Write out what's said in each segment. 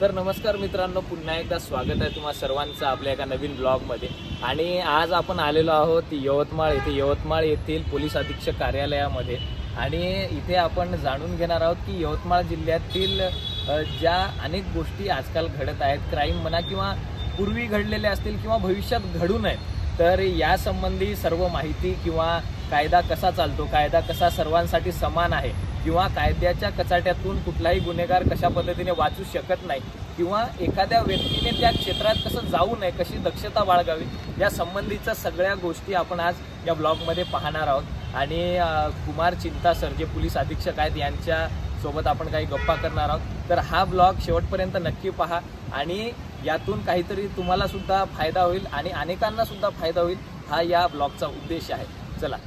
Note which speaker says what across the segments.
Speaker 1: तर नमस्कार मित्रांनो, पुन्हा एकदा स्वागत आहे तुम्हा सर्वांचं आपल्या एका नवीन ब्लॉगमध्ये। आणि आज आपण आलेलो आहोत यवतमाळ येथील पोलीस अधीक्षक कार्यालयामध्ये। आणि इथे आपण जाणून घेणार आहोत की यवतमाळ जिल्ह्यातील ज्या अनेक गोष्टी आजकाल घडत आहेत, क्राईम म्हणा किंवा पूर्वी घडलेले असतील किंवा भविष्यात घडू नयेत, तर या संबंधी सर्व माहिती किंवा कायदा कसा चालतो, कायदा कसा सर्वांसाठी समान आहे किंवा कायद्याच्या कचाट्यातून कुठलाही गुन्हेगार कशा पद्धतीने वाचू शकत नाही किंवा एखाद्या व्यक्तीने त्या क्षेत्रात कसं जाऊ नये, कशी दक्षता बाळगावी, या संबंधीच्या सगळ्या गोष्टी आपण आज या ब्लॉगमध्ये पाहणार आहोत। आणि कुमार चिंता सर जे पोलीस अधीक्षक आहेत यांच्या सोबत आपण काही गप्पा करणार आहोत। तर हा ब्लॉग शेवटपर्यंत नक्की पहा आणि यातून काहीतरी तुम्हाला सुद्धा फायदा होईल आणि अनेकांना सुद्धा फायदा होईल, हा या ब्लॉगचा उद्देश आहे। चला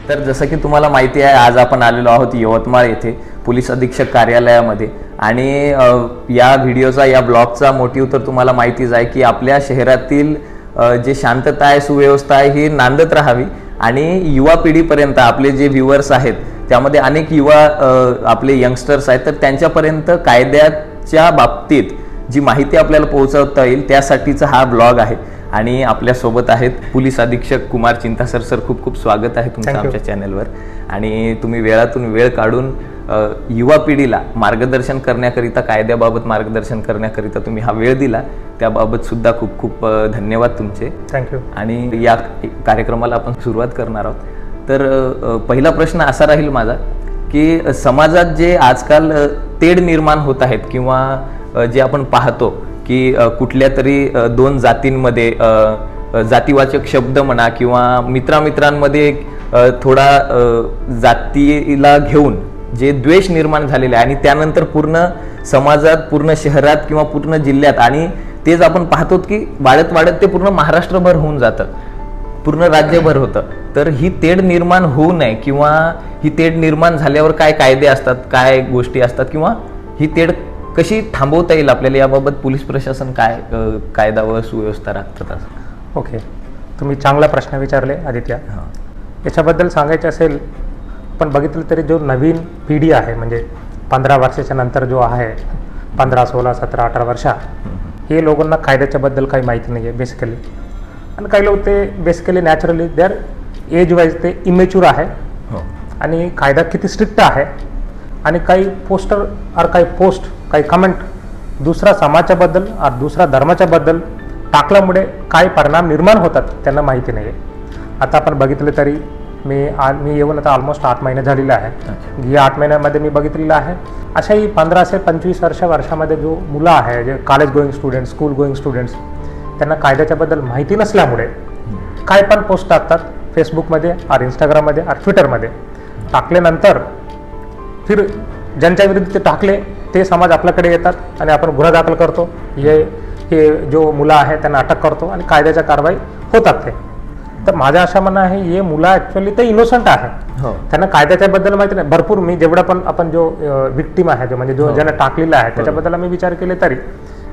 Speaker 2: तर जसं की तुम्हाला माहिती आहे, आज आपण आलेलो आहोत यवतमाळ येथे पोलीस अधीक्षक कार्यालयामध्ये। आणि या व्हिडिओचा, या ब्लॉगचा मोटिव्ह तर तुम्हाला माहितीच आहे की आपल्या शहरातील जे शांतता आहे, सुव्यवस्था आहे, ही नांदत राहावी आणि युवा पिढीपर्यंत आपले जे व्ह्यूअर्स आहेत त्यामध्ये अनेक युवा आपले यंगस्टर्स आहेत, तर त्यांच्यापर्यंत कायद्याच्या बाबतीत जी माहिती आपल्याला पोहोचवता येईल त्यासाठीचा हा ब्लॉग आहे। आणि आपल्या सोबत आहेत पोलीस अधीक्षक कुमार चिंता सर। सर, खूप खूप स्वागत आहे तुमचं आमच्या चॅनलवर। आणि तुम्ही वेळातून वेळ काढून युवा पिढीला मार्गदर्शन करण्याकरिता, कायद्याबाबत मार्गदर्शन करण्याकरिता तुम्ही हा वेळ दिला, त्याबाबत सुद्धा खूप खूप धन्यवाद तुमचे।
Speaker 3: थँक्यू।
Speaker 2: आणि या कार्यक्रमाला आपण सुरुवात करणार आहोत। तर पहिला प्रश्न असा राहील माझा की समाजात जे आजकाल तेढ निर्माण होत आहेत किंवा जे आपण पाहतो की कुठल्या तरी दोन जातींमध्ये जातीवाचक शब्द म्हणा किंवा मित्रांमध्ये थोडा जातीला घेऊन जे द्वेष निर्माण झालेले आहे आणि त्यानंतर पूर्ण समाजात, पूर्ण शहरात किंवा पूर्ण जिल्ह्यात, आणि तेच आपण पाहतो की वाढत ते पूर्ण महाराष्ट्रभर होऊन जातं, पूर्ण राज्यभर होतं। तर ही तेढ निर्माण होऊ नये किंवा ही तेढ निर्माण झाल्यावर काय कायदे असतात, काय गोष्टी असतात किंवा ही तेढ कशी थांबवता येईल आपल्याला, याबाबत पोलीस प्रशासन काय कायदा व सुव्यवस्था राखतात?
Speaker 3: ओके, तुम्ही चांगला प्रश्न विचारले आदित्य। याच्याबद्दल सांगायचं असेल, पण बघितलं तरी जो नवीन पिढी आहे, म्हणजे 15 वर्षाच्या नंतर जो आहे, 15, 16, 17, 18 वर्षा, हे लोकांना कायद्याच्याबद्दल काही माहिती नाही आहे बेसिकली। आणि काही लोक ते basically naturally their age wise ते इमेच्युअर आहे आणि कायदा किती स्ट्रिक्ट आहे आणि काही पोस्टर और काही पोस्ट, काही कमेंट दुसऱ्या समाजाबद्दल और दुसऱ्या धर्माच्याबद्दल टाकल्यामुळे काय परिणाम निर्माण होतात त्यांना माहिती नाही आहे। आता आपण बघितलं तरी मी येऊन आता ऑलमोस्ट 8 महिने झालेले आहे। या 8 महिन्यामध्ये मी बघितलेलं आहे अशाही 15 ते 25 वर्षामध्ये जो मुलं आहे, जे college going students, school going students, त्यांना कायद्याच्याबद्दल माहिती नसल्यामुळे काय पण पोस्ट टाकतात फेसबुकमध्ये और इंस्टाग्राममध्ये और ट्विटरमध्ये। टाकल्यानंतर फिर ज्यांच्या विरुद्ध ते टाकले ते समाज आपल्याकडे येतात आणि आपण गुन्हा दाखल करतो, हे जो मुलं आहे त्यांना अटक करतो आणि कायद्याच्या कारवाई होतात ते। तर माझ्या अशा म्हणणं आहे, हे मुलं ॲक्च्युअली ते इनोसंट आहे, त्यांना कायद्याच्याबद्दल माहिती नाही। भरपूर मी जेवढा पण आपण जो विक्टीम आहे, जो म्हणजे जो ज्यांना टाकलेला आहे त्याच्याबद्दल आम्ही विचार केले तरी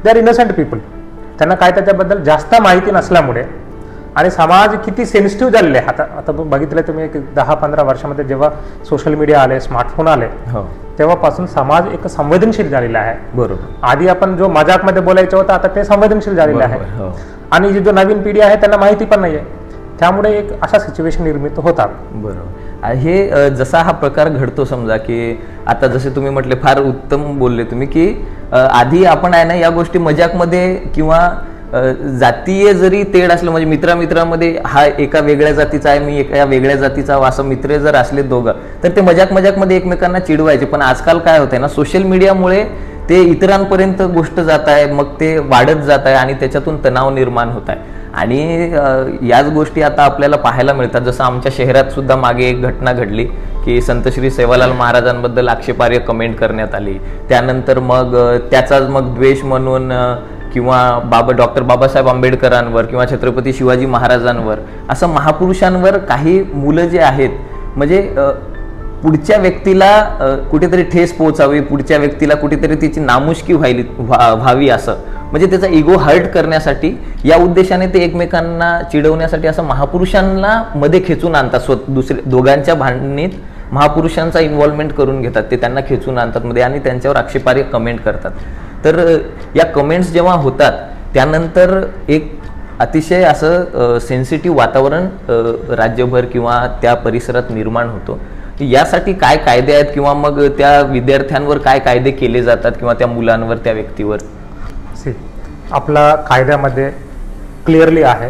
Speaker 3: दे आर इनोसंट पीपल, त्यांना कायद्याच्याबद्दल जास्त माहिती नसल्यामुळे। आणि समाज किती सेन्सिटिव्ह झालेले आहे, आता बघितलं तुम्ही एक 10-15 वर्षामध्ये जेव्हा सोशल मीडिया आले, स्मार्टफोन आले, तेव्हापासून समाज एक संवेदनशील झालेला आहे। बरोबर, आधी आपण जो मजाकमध्ये बोलायचं होतं, आता ते संवेदनशील झालेलं आहे। आणि जी जो नवीन पिढी आहे त्यांना माहिती पण नाही आहे, त्यामुळे एक अशा सिच्युएशन निर्मित होतात।
Speaker 2: बरोबर, हे जसा हा प्रकार घडतो, समजा की आता जसे तुम्ही म्हटले, फार उत्तम बोलले तुम्ही की आधी आपण आहे ना या गोष्टी मजाकमध्ये किंवा जातीय जरी तेढ असलं, म्हणजे मित्रांमध्ये हा एका वेगळ्या जातीचा आहे, मी एका वेगळ्या जातीचा, असं मित्र जर असले दोघं, तर ते मजाकमध्ये एकमेकांना चिडवायचे। पण आजकाल काय होतंय ना, सोशल मीडियामुळे ते इतरांपर्यंत गोष्ट जात आहे, मग ते वाढत जात आहे आणि त्याच्यातून तणाव निर्माण होत आहे। आणि याच गोष्टी आता आपल्याला पाहायला मिळतात. जसं आमच्या शहरात सुद्धा मागे एक घटना घडली की संत श्री सेवालाल महाराजांबद्दल आक्षेपार्ह कमेंट करण्यात आली. त्यानंतर मग त्याचाच मग द्वेष म्हणून किंवा डॉक्टर बाबासाहेब आंबेडकरांवर किंवा छत्रपती शिवाजी महाराजांवर असं महापुरुषांवर काही मुलं जे आहेत म्हणजे पुढच्या व्यक्तीला कुठेतरी ठेस पोहोचावी, पुढच्या व्यक्तीला कुठेतरी तिची नामुष्की व्हावी असं म्हणजे त्याचा इगो हर्ट करण्यासाठी या उद्देशाने ते एकमेकांना चिडवण्यासाठी असं महापुरुषांना मध्ये खेचून आणतात. दोघांच्या भांडणीत महापुरुषांचा इन्व्हॉल्वमेंट करून घेतात, ते त्यांना खेचून आणतात मध्ये आणि त्यांच्यावर आक्षेपार्ह कमेंट करतात. तर या कमेंट्स जेव्हा होतात त्यानंतर एक अतिशय असं सेन्सिटिव्ह वातावरण राज्यभर किंवा त्या परिसरात निर्माण होतो. यासाठी काय कायदे आहेत किंवा मग त्या विद्यार्थ्यांवर काय कायदे केले जातात किंवा त्या मुलांवर, त्या व्यक्तीवर?
Speaker 3: आपला कायद्यामध्ये क्लिअरली आहे,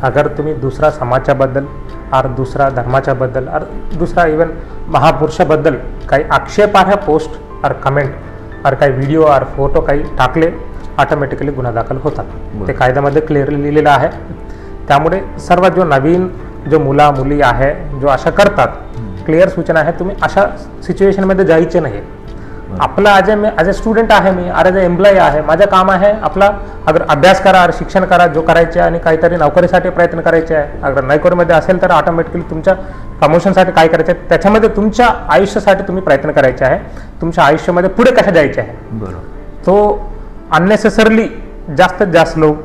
Speaker 3: अगर तुम्ही दुसरा समाजाच्या बद्दल और दुसरा धर्माच्या बद्दल और दुसरा इवन महापुरुषाबद्दल काही आक्षेपार्ह पोस्ट और कमेंट और काही व्हिडिओ और फोटो काही टाकले ऑटोमॅटिकली गुन्हा दाखल होतात. ते कायद्यामध्ये क्लिअरली लिहिलेलं आहे. त्यामुळे सर्व जो नवीन जो मुली आहे जो अशा करतात, क्लिअर सूचना आहे, तुम्ही अशा सिच्युएशनमध्ये जायचे नाही. आपला ॲज अ स्टुडंट आहे मी, ॲज अ एम्प्लॉई आहे, माझं काम आहे आपला अगर अभ्यास करा और शिक्षण करा जो करायचे आणि काहीतरी नोकरीसाठी प्रयत्न करायचे आहे. अगर नोकरीमध्ये असेल तर ऑटोमॅटिकली तुमच्या प्रमोशनसाठी काय करायचं आहे, त्याच्यामध्ये तुमच्या आयुष्यासाठी तुम्ही प्रयत्न करायचे आहे, तुमच्या आयुष्यामध्ये पुढे कशा जायचे आहे.
Speaker 2: बरोबर.
Speaker 3: तो अननेसेसरली जास्तीत जास्त लोक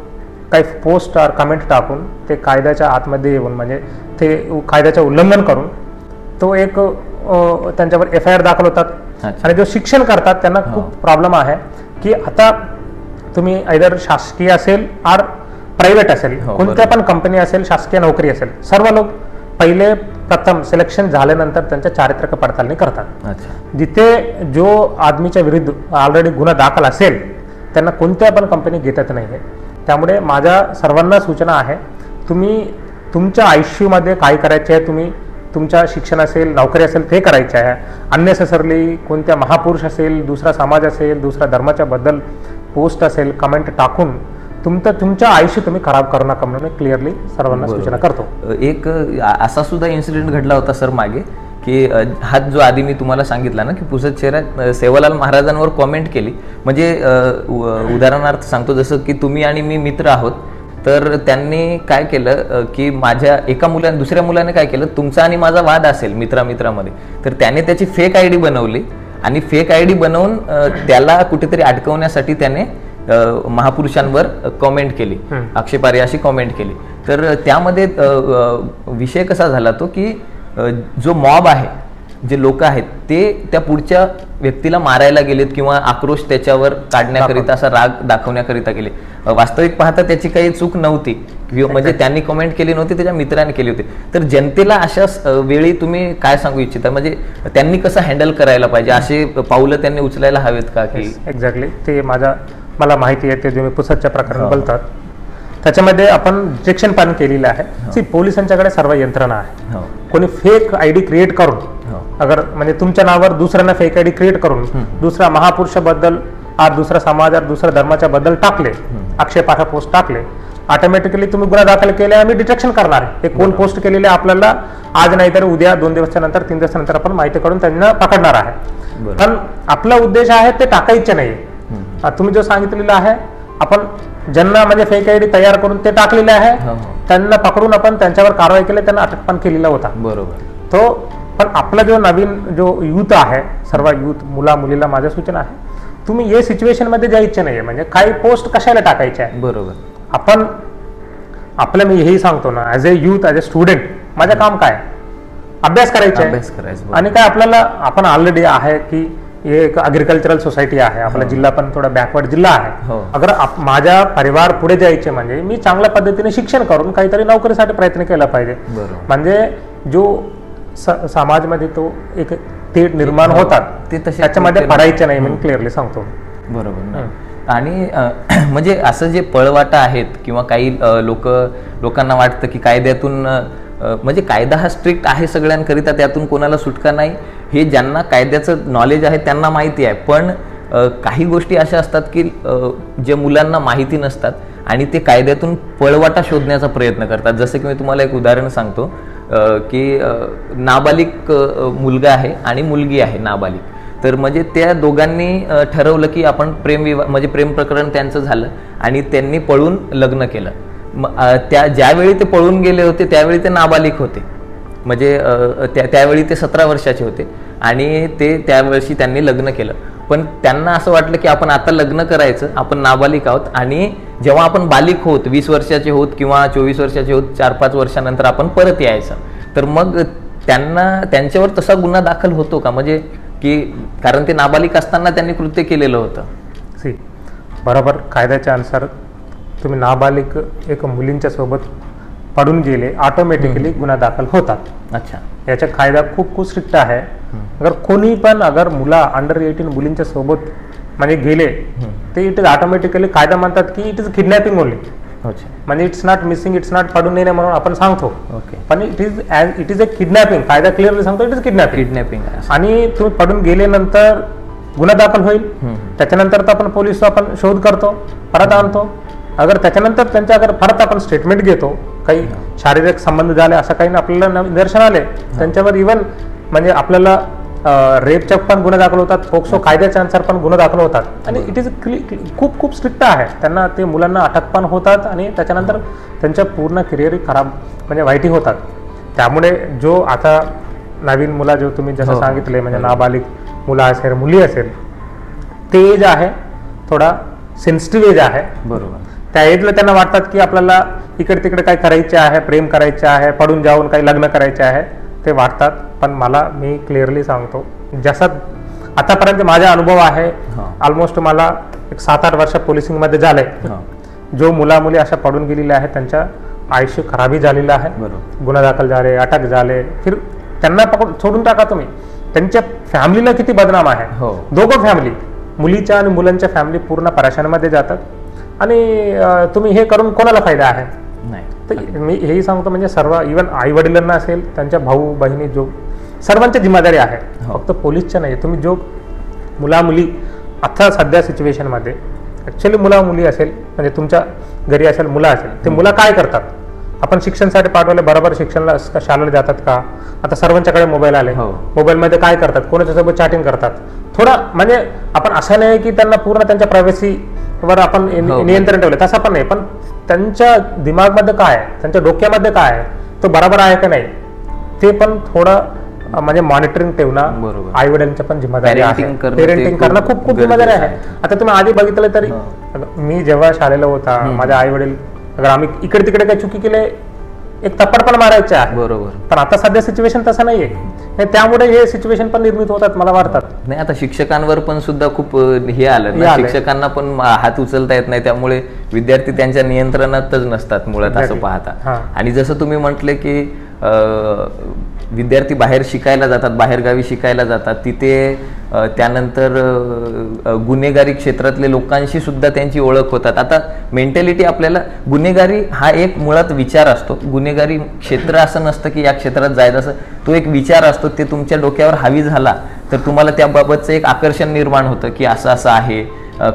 Speaker 3: काही पोस्ट और कमेंट टाकून ते कायद्याच्या आतमध्ये येऊन म्हणजे ते कायद्याचं उल्लंघन करून तो एक त्यांच्यावर FIR दाखल होतात आणि जो शिक्षण करतात त्यांना खूप प्रॉब्लेम आहे की आता तुम्ही आयदर शासकीय असेल और प्रायव्हेट असेल, कोणत्या पण कंपनी असेल, शासकीय नोकरी असेल, सर्व लोक पहिले प्रथम सिलेक्शन झाल्यानंतर त्यांच्या चारित्र्य पडताळणी करतात. जिथे जो आदमीच्या विरुद्ध ऑलरेडी गुन्हा दाखल असेल त्यांना कोणत्या पण कंपनी घेतच नाही आहे. त्यामुळे माझ्या सर्वांना सूचना आहे, तुम्ही तुमच्या आयुष्यामध्ये काय करायचे आहे, तुम्ही तुमच्या शिक्षण असेल, नोकरी असेल ते करायचे आहे. अननेसेसरली कोणत्या महापुरुष असेल, दुसरा समाज असेल, दुसऱ्या धर्माच्या बद्दल पोस्ट असेल, कमेंट टाकून तुमचं आयुष्य तुम्ही खराब करू नका म्हणून मी क्लिअरली सर्वांना सूचना करतो.
Speaker 2: एक असा सुद्धा इन्सिडेंट घडला होता सर मागे की हा जो आधी मी तुम्हाला सांगितला ना की पुसद शहरात सेवालाल महाराजांवर कॉमेंट केली. म्हणजे उदाहरणार्थ सांगतो, जसं की तुम्ही आणि मी मित्र आहोत, तर त्यांनी काय केलं की माझ्या एका मुलाने दुसऱ्या मुलाने काय केलं, तुमचा आणि माझा वाद असेल मित्रामध्ये, तर त्याने त्याची फेक ID बनवली आणि फेक ID बनवून त्याला कुठेतरी अडकवण्यासाठी त्याने महापुरुषांवर कॉमेंट केली, आक्षेपार्ह अशी कॉमेंट केली. तर त्यामध्ये विषय कसा झाला तो की जो मॉब आहे, जे लोक आहेत ते त्या पुढच्या व्यक्तीला मारायला गेलेत किंवा आक्रोश त्याच्यावर काढण्याकरिता, असा राग दाखवण्याकरिता गेले. वास्तविक पाहता त्याची काही चूक नव्हती, म्हणजे त्यांनी कमेंट केली नव्हती, त्याच्या मित्राने केली होती. तर जनतेला अशा वेळी तुम्ही काय सांगू इच्छिता, म्हणजे त्यांनी कसं हँडल करायला पाहिजे, असे पावलं त्यांनी उचलायला हवेत का? की
Speaker 3: एक्झॅक्टली ते मला माहिती आहे, ते तुम्ही पुसदच्या प्रकरण बोलतात त्याच्यामध्ये आपण रिजेक्शन पण केलेलं आहे. पोलिसांच्याकडे सर्व यंत्रणा आहे. कोणी फेक ID क्रिएट करून अगर म्हणजे तुमच्या नावावर दुसऱ्यांना फेक ID क्रिएट करून दुसऱ्या महापुरुषाबद्दल आज दुसरा समाज और दुसऱ्या धर्माच्या बद्दल टाकले, आक्षेपार्ह पोस्ट टाकले, ऑटोमॅटिकली तुम्ही गुन्हा दाखल केले, आम्ही डिटेक्शन करणार आहे. ते कोण पोस्ट केलेले आपल्याला आज नाही तर उद्या, 2 दिवसाच्या नंतर, 3 दिवसानंतर आपण माहिती काढून त्यांना पकडणार आहे. पण आपला उद्देश आहे ते टाकायचे नाही. तुम्ही जो सांगितलेलं आहे, आपण ज्यांना म्हणजे फेक ID तयार करून ते टाकलेले आहे त्यांना पकडून आपण त्यांच्यावर कारवाई केली, त्यांना अटक पण केलेला होता.
Speaker 2: बरोबर.
Speaker 3: तो पण आपला जो नवीन जो यूथ आहे, सर्व यूथ मुलीला माझ्या सूचना आहे, तुम्ही हे सिच्युएशन मध्ये जायचे नाहीये. म्हणजे काही पोस्ट कशाला टाकायचे आहे.
Speaker 2: बरोबर.
Speaker 3: आपण आपल्या मी हेही सांगतो ना, as a youth, as a student माझं काम काय, अभ्यास करायचा आणि काय आपल्याला, आपण ऑलरेडी आहे की एक अग्रिकल्चरल सोसायटी आहे, आपला जिल्हा पण थोडा बॅकवर्ड जिल्हा आहे. अगर माझा परिवार पुढे जायचे म्हणजे मी चांगल्या पद्धतीने शिक्षण करून काहीतरी नोकरीसाठी प्रयत्न केला पाहिजे. म्हणजे जो समाजमध्ये तो एक तेढ निर्माण होतात ते त्याच्यामध्ये पडायचे नाही म्हणून क्लिअरली सांगतो.
Speaker 2: बरोबर. आणि म्हणजे असं जे पळवाटा आहेत किंवा काही लोकांना वाटतं की कायद्यातून म्हणजे कायदा हा स्ट्रिक्ट आहे सगळ्यांकरिता, त्यातून कोणाला सुटका नाही, हे ज्यांना कायद्याचं नॉलेज आहे त्यांना माहिती आहे. पण काही गोष्टी अशा असतात की जे मुलांना माहिती नसतात आणि ते कायद्यातून पळवाटा शोधण्याचा प्रयत्न करतात. जसं की मी तुम्हाला एक उदाहरण सांगतो की नाबालिक मुलगा आहे आणि मुलगी आहे नाबालिक. तर म्हणजे त्या दोघांनी ठरवलं की आपण म्हणजे प्रेम प्रकरण त्यांचं झालं आणि त्यांनी पळून लग्न केलं. ज्यावेळी ते पळून गेले होते त्यावेळी ते नाबालिक होते, म्हणजे त्यावेळी ते 17 वर्षाचे होते आणि ते त्यावेळी त्यांनी लग्न केलं. पण त्यांना असं वाटलं की आपण आता लग्न करायचं, आपण नाबालिक आहोत आणि जेव्हा आपण बालिक होत 20 वर्षाचे होत किंवा 24 वर्षाचे होत 4-5 वर्षानंतर आपण परत यायचं. तर मग त्यांच्यावर तसा गुन्हा दाखल होतो का, म्हणजे की कारण ते नाबालिक असताना त्यांनी कृत्य केलेलं होतं.
Speaker 3: बरोबर, कायद्याच्या अनुसार तुम्ही नाबालिक एक मुलींच्या सोबत पडून गेले ऑटोमॅटिकली गुन्हा दाखल होतात.
Speaker 2: अच्छा,
Speaker 3: याचा कायदा खूप स्ट्रिक्ट आहे. अगर कोणी पण अगर मुला अंडर 18 मुलींच्या सोबत म्हणजे गेले ते इट इज ऑटोमॅटिकली कायदा म्हणतात की इट इज किडनॅपिंग ओनली. म्हणजे it's not missing, it's not पडून नेणे म्हणून आपण सांगतो, पण इट इज अ किडनॅपिंग. कायदा क्लिअरली सांगतो इट इज किडनॅपिंग. आणि तुम्ही पडून गेल्यानंतर गुन्हा दाखल होईल. त्याच्यानंतर तर आपण पोलीस आपण शोध करतो, परत आणतो. अगर त्याच्यानंतर त्यांच्या अगर परत आपण स्टेटमेंट घेतो, काही शारीरिक संबंध झाले असं काही आपल्याला निदर्शन आले त्यांच्यावर इव्हन म्हणजे आपल्याला रेपच्या पण गुन्हे दाखल होतात, पोक्सो कायद्याच्या अनुसार पण गुन्हे दाखल होतात. आणि इट इज खूप स्ट्रिक्ट आहे. त्यांना ते मुलांना अटक पण होतात आणि त्याच्यानंतर त्यांच्या पूर्ण करिअर खराब म्हणजे वाईटही होतात. त्यामुळे जो आता नवीन मुला जो तुम्ही जसं सांगितले म्हणजे नाबालिक मुलं असेल मुली असेल, ते एज आहे थोडा सेन्सिटिव्ह एज आहे.
Speaker 2: बरोबर,
Speaker 3: त्या एजला त्यांना वाटतात की आपल्याला इकडे तिकडे काय करायचे आहे, प्रेम करायचे आहे, पडून जाऊन काही लग्न करायचे आहे, ते वाटतात. पण मी क्लिअरली सांगतो, जसा आतापर्यंत माझा अनुभव आहे, ऑलमोस्ट मला एक 7-8 वर्ष पोलिसिंगमध्ये झालंय. जो मुला मुली अशा पडून गेलेल्या आहेत त्यांच्या आयुष्य खराबी झालेलं आहे, गुन्हा दाखल झाले, अटक झाले, फिर त्यांना सोडून टाका तुम्ही. त्यांच्या फॅमिलीला किती बदनाम आहे. दोघं फॅमिली, मुलीच्या आणि मुलांच्या फॅमिली पूर्ण परेशानीमध्ये जातात. आणि तुम्ही हे करून कोणाला फायदा आहे. तर मी हेही सांगतो म्हणजे सर्व इव्हन आई वडिलांना असेल, त्यांच्या भाऊ बहिणी, जो सर्वांची जिम्मेदारी आहे, फक्त पोलीसच्या नाही. तुम्ही जो मुला मुली आता सध्या सिच्युएशनमध्ये ॲक्च्युली मुला मुली असेल म्हणजे तुमच्या घरी असेल मुलं असेल, ते मुलं काय करतात, आपण शिक्षणासाठी पाठवले बरोबर शिक्षणाला शाळेला जातात का. आता सर्वांच्याकडे मोबाईल आले, मोबाईलमध्ये काय करतात, कोणाच्यासोबत चॅटिंग करतात. थोडा म्हणजे आपण असं नाही की त्यांना पूर्ण त्यांच्या प्रायव्हसीवर आपण नियंत्रण ठेवलं, तसं पण नाही. पण त्यांच्या दिमागमध्ये काय आहे, त्यांच्या डोक्यामध्ये काय आहे, तो बरोबर आहे का नाही, ते पण थोडं म्हणजे मॉनिटरिंग ठेवणं आई वडिलांच्या पण जिम्मेदारी आहे. पेरेंटिंग करणं खूप जिम्मेदारी आहे. आता तुम्ही आधी बघितलं तरी मी जेव्हा शाळेला होता, माझे आई वडील अगर आम्ही इकडे तिकडे काही चुकी केले एक थप्पड पण मारायचे आहे. बरोबर, पण आता सध्या सिच्युएशन तसं नाहीये. त्यामुळे हे सिच्युएशन पण निर्मित होतात मला वाटतात.
Speaker 2: नाही, आता शिक्षकांवर पण सुद्धा खूप हे आलं ना, शिक्षकांना पण हात उचलता येत नाही, त्यामुळे विद्यार्थी त्यांच्या नियंत्रणातच नसतात मुळात असं पाहता. आणि जसं तुम्ही म्हटले की विद्यार्थी बाहेर शिकायला जातात, बाहेरगावी शिकायला जातात, तिथे त्यानंतर गुन्हेगारी क्षेत्रातले लोकांशी सुद्धा त्यांची ओळख होतात. आता मेंटॅलिटी आपल्याला गुन्हेगारी हा एक मुळात विचार असतो. गुन्हेगारी क्षेत्र असं नसतं की या क्षेत्रात जायचं, असं तो एक विचार असतो. ते तुमच्या डोक्यावर हावी झाला तर तुम्हाला त्याबाबतचं एक आकर्षण निर्माण होतं की असं असं आहे,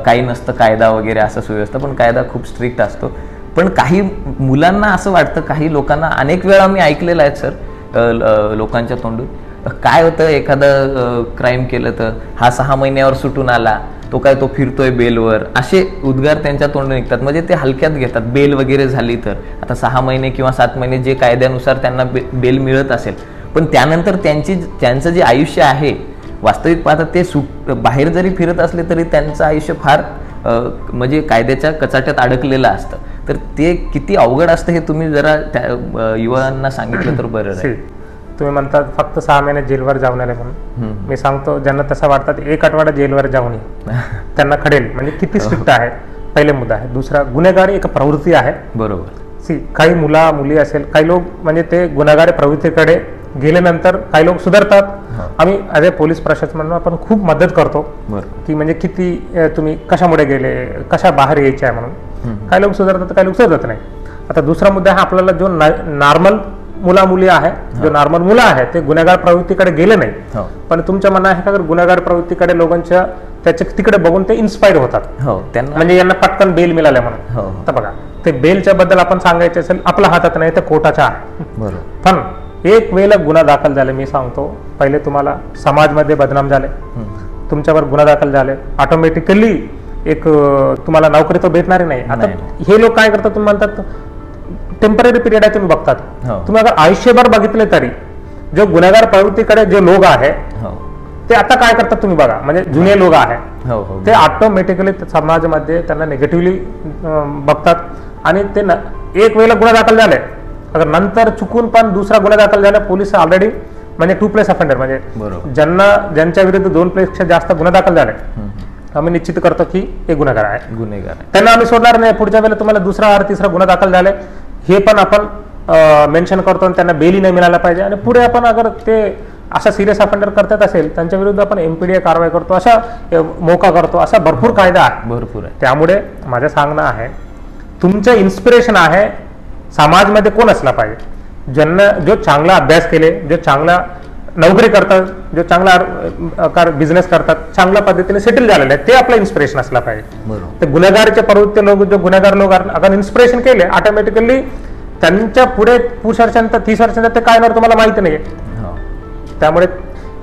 Speaker 2: काही नसतं कायदा वगैरे असं सुव्यवस्था, पण कायदा खूप स्ट्रिक्ट असतो. पण काही मुलांना असं वाटतं, काही लोकांना अनेक वेळा मी ऐकलेलं आहे सर लोकांच्या तोंडून, काय होतं एखादं क्राईम केलं तर हा 6 महिन्यावर सुटून आला, तो काय तो फिरतोय बेलवर, असे उद्गार त्यांच्या तोंडून निघतात. म्हणजे ते हलक्यात घेतात. बेल वगैरे झाली तर आता 6 महिने किंवा 7 महिने जे कायद्यानुसार त्यांना बेल मिळत असेल, पण त्यानंतर त्यांचं जे आयुष्य आहे वास्तविक पाहता ते बाहेर जरी फिरत असले तरी त्यांचं आयुष्य फार म्हणजे कायद्याच्या कचाट्यात अडकलेलं असतं. तर ते किती अवघड असतं हे तुम्ही जरा त्या युवांना सांगितलं तर बरं आहे.
Speaker 3: तुम्ही म्हणतात फक्त 6 महिने जेलवर जाऊन आले म्हणून, मी सांगतो ज्यांना तसं वाटतात 1 आठवडा जेलवर जाऊन ये, त्यांना कळेल म्हणजे किती स्ट्रिक्ट आहे. पहिले मुद्दा आहे. दुसरा, गुन्हेगारी एक प्रवृत्ती आहे.
Speaker 2: बरोबर.
Speaker 3: काही मुला मुली असेल, काही लोक म्हणजे ते गुन्हेगारी प्रवृत्तीकडे गेल्यानंतर काही लोक सुधारतात. आम्ही ॲज अ पोलीस प्रशासन म्हणून आपण खूप मदत करतो की म्हणजे किती तुम्ही कशामुळे गेले, कशा बाहेर यायचे आहे म्हणून. काही लोक सुधारतात, काही लोक सुधारत नाही. आता दुसरा मुद्दा हा आपल्याला जो नॉर्मल मुला मुली आहे, जो नॉर्मल मुलं आहे ते गुन्हेगार प्रवृत्तीकडे गेले नाही, पण तुमच्या मना आहे का गुन्हेगार प्रवृत्तीकडे लोकांच्या त्याच्या तिकडे बघून ते इन्स्पायर होतात.
Speaker 2: हो, त्यांना
Speaker 3: म्हणजे यांना पटकन बेल मिळाल्या म्हणून.
Speaker 2: हो,
Speaker 3: तर बघा, ते बेलच्या बद्दल आपण सांगायचं असेल, आपल्या हातात नाही तर कोर्टाच्या आहे.
Speaker 2: बरोबर.
Speaker 3: पण एक वेळेला गुन्हा दाखल झाले, मी सांगतो, पहिले तुम्हाला समाजमध्ये बदनाम झाले, तुमच्यावर गुन्हा दाखल झाले, ऑटोमॅटिकली एक तुम्हाला नोकरी तर भेटणारी नाही. आता हे लोक काय करतात, तुम्ही म्हणतात टेम्पररी पिरियड आहे, तुम्ही बघतात. तुम्ही अगर आयुष्यभर बघितले तरी जो गुन्हेगार प्रवृत्तीकडे जे लोक आहे ते आता काय करतात तुम्ही बघा, म्हणजे जुने लोक आहे ते ऑटोमॅटिकली समाजामध्ये त्यांना निगेटिव्हली बघतात. आणि ते एक वेळेला गुन्हा दाखल झाले, अगर नंतर चुकून पण दुसरा गुन्हा दाखल झाला, पोलीस ऑलरेडी म्हणजे 2 प्लेस ऑफेंडर, म्हणजे ज्यांच्या विरुद्ध 2 प्लेसपेक्षा जास्त गुन्हा दाखल झाले, आम्ही निश्चित करतो की हे गुन्हेगार आहे, त्यांना आम्ही सोडणार नाही. पुढच्या वेळेला तुम्हाला दुसरा और तिसरा गुन्हा दाखल झाले हे पण आपण मेन्शन करतो, आणि त्यांना बेली नाही मिळायला पाहिजे. आणि पुढे आपण अगर ते अशा सिरियस ऑफेंडर करतात असेल त्यांच्या विरुद्ध आपण MPDA कारवाई करतो, अशा मोका करतो, असा भरपूर कायदा आहे, भरपूर आहे. त्यामुळे माझं सांगणं आहे, तुमचं इन्स्पिरेशन आहे समाजमध्ये कोण असला पाहिजे, ज्यांना जो चांगला अभ्यास केले, जो चांगला नोकरी करतात, जो चांगला बिझनेस करतात, चांगल्या पद्धतीने सेटल झालेले आहेत, ते आपलं इन्स्पिरेशन असला पाहिजे. ते गुन्हेगारच्या प्रवृत्ती लोक, जो गुन्हेगार लोक अगर इन्स्पिरेशन केले, ऑटोमॅटिकली त्यांच्या पुढे 20 वर्षांनंतर 30 वर्षांनंतर ते काय होणार तुम्हाला माहिती नाही. त्यामुळे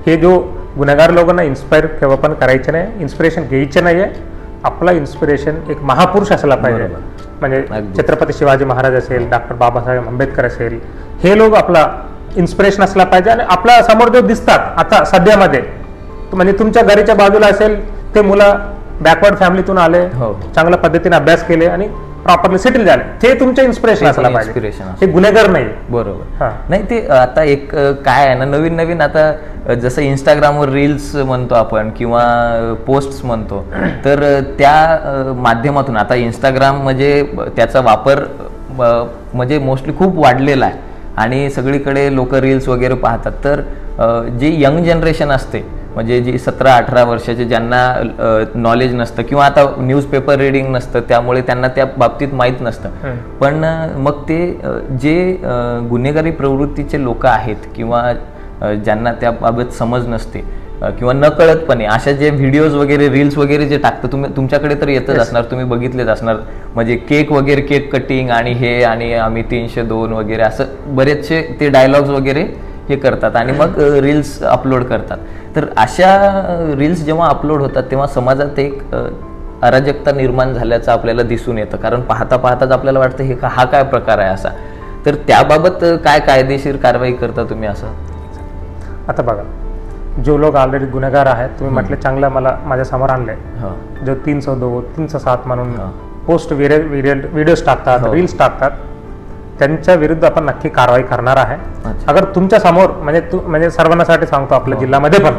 Speaker 3: हे जो गुन्हेगार लोकांना इन्स्पायर केव्हा पण करायचे नाही, इन्स्पिरेशन घ्यायचे नाहीये. आपला इन्स्पिरेशन एक महापुरुष असला पाहिजे, म्हणजे छत्रपती शिवाजी महाराज असेल, डॉक्टर बाबासाहेब आंबेडकर असेल, हे लोक आपला इन्स्पिरेशन असला पाहिजे. आणि आपल्या समोर जो दिसतात आता सध्यामध्ये, म्हणजे तुमच्या घराच्या बाजूला असेल, ते मुलं बॅकवर्ड फॅमिलीतून आले, चांगल्या पद्धतीने अभ्यास केले आणि प्रॉपरली सेटल झाले, ते तुमचे इन्स्पिरेशन असला पाहिजे, हे गुन्हेगार नाही. बरोबर.
Speaker 2: नाही, ते आता एक काय आहे ना, नवीन नवीन आता जसं इंस्टाग्रामवर रील्स म्हणतो आपण किंवा पोस्ट्स म्हणतो, तर त्या माध्यमातून आता इंस्टाग्राम म्हणजे त्याचा वापर म्हणजे मोस्टली खूप वाढलेला आहे आणि सगळीकडे लोक रील्स वगैरे पाहतात. तर जे यंग जनरेशन असते, म्हणजे जी 17-18 वर्षाचे, ज्यांना नॉलेज नसतं किंवा आता न्यूजपेपर रीडिंग नसतं, त्यामुळे त्यांना त्या बाबतीत माहीत नसतं, पण मग ते जे गुन्हेगारी प्रवृत्तीचे लोक आहेत किंवा ज्यांना त्याबाबत समज नसते किंवा नकळतपणे अशा जे व्हिडिओज वगैरे, रील्स वगैरे जे टाकतं, तुमच्याकडे तर येतच असणार, तुम्ही बघितलेच असणार, म्हणजे केक वगैरे, केक कटिंग आणि हे, आणि आम्ही 302 वगैरे असं बरेचसे ते डायलॉग्स वगैरे हे करतात आणि मग रील्स अपलोड करतात. तर अशा रील्स जेव्हा अपलोड होतात तेव्हा समाजात एक अराजकता निर्माण झाल्याचं आपल्याला दिसून येतं, कारण पाहता पाहताच आपल्याला वाटतं हे हा काय प्रकार आहे असा. तर त्याबाबत काय कायदेशीर कारवाई करता तुम्ही असं?
Speaker 3: आता बघा, जो लोक ऑलरेडी गुन्हेगार आहेत, तुम्ही म्हटले चांगलं मला माझ्या समोर आणले, जो 302, 307 म्हणून पोस्ट व्हिडिओज टाकतात, रील्स टाकतात, त्यांच्या विरुद्ध आपण नक्की कारवाई करणार आहे. अगर तुमच्या समोर म्हणजे सर्वांसाठी सांगतो, आपल्या जिल्ह्यामध्ये पण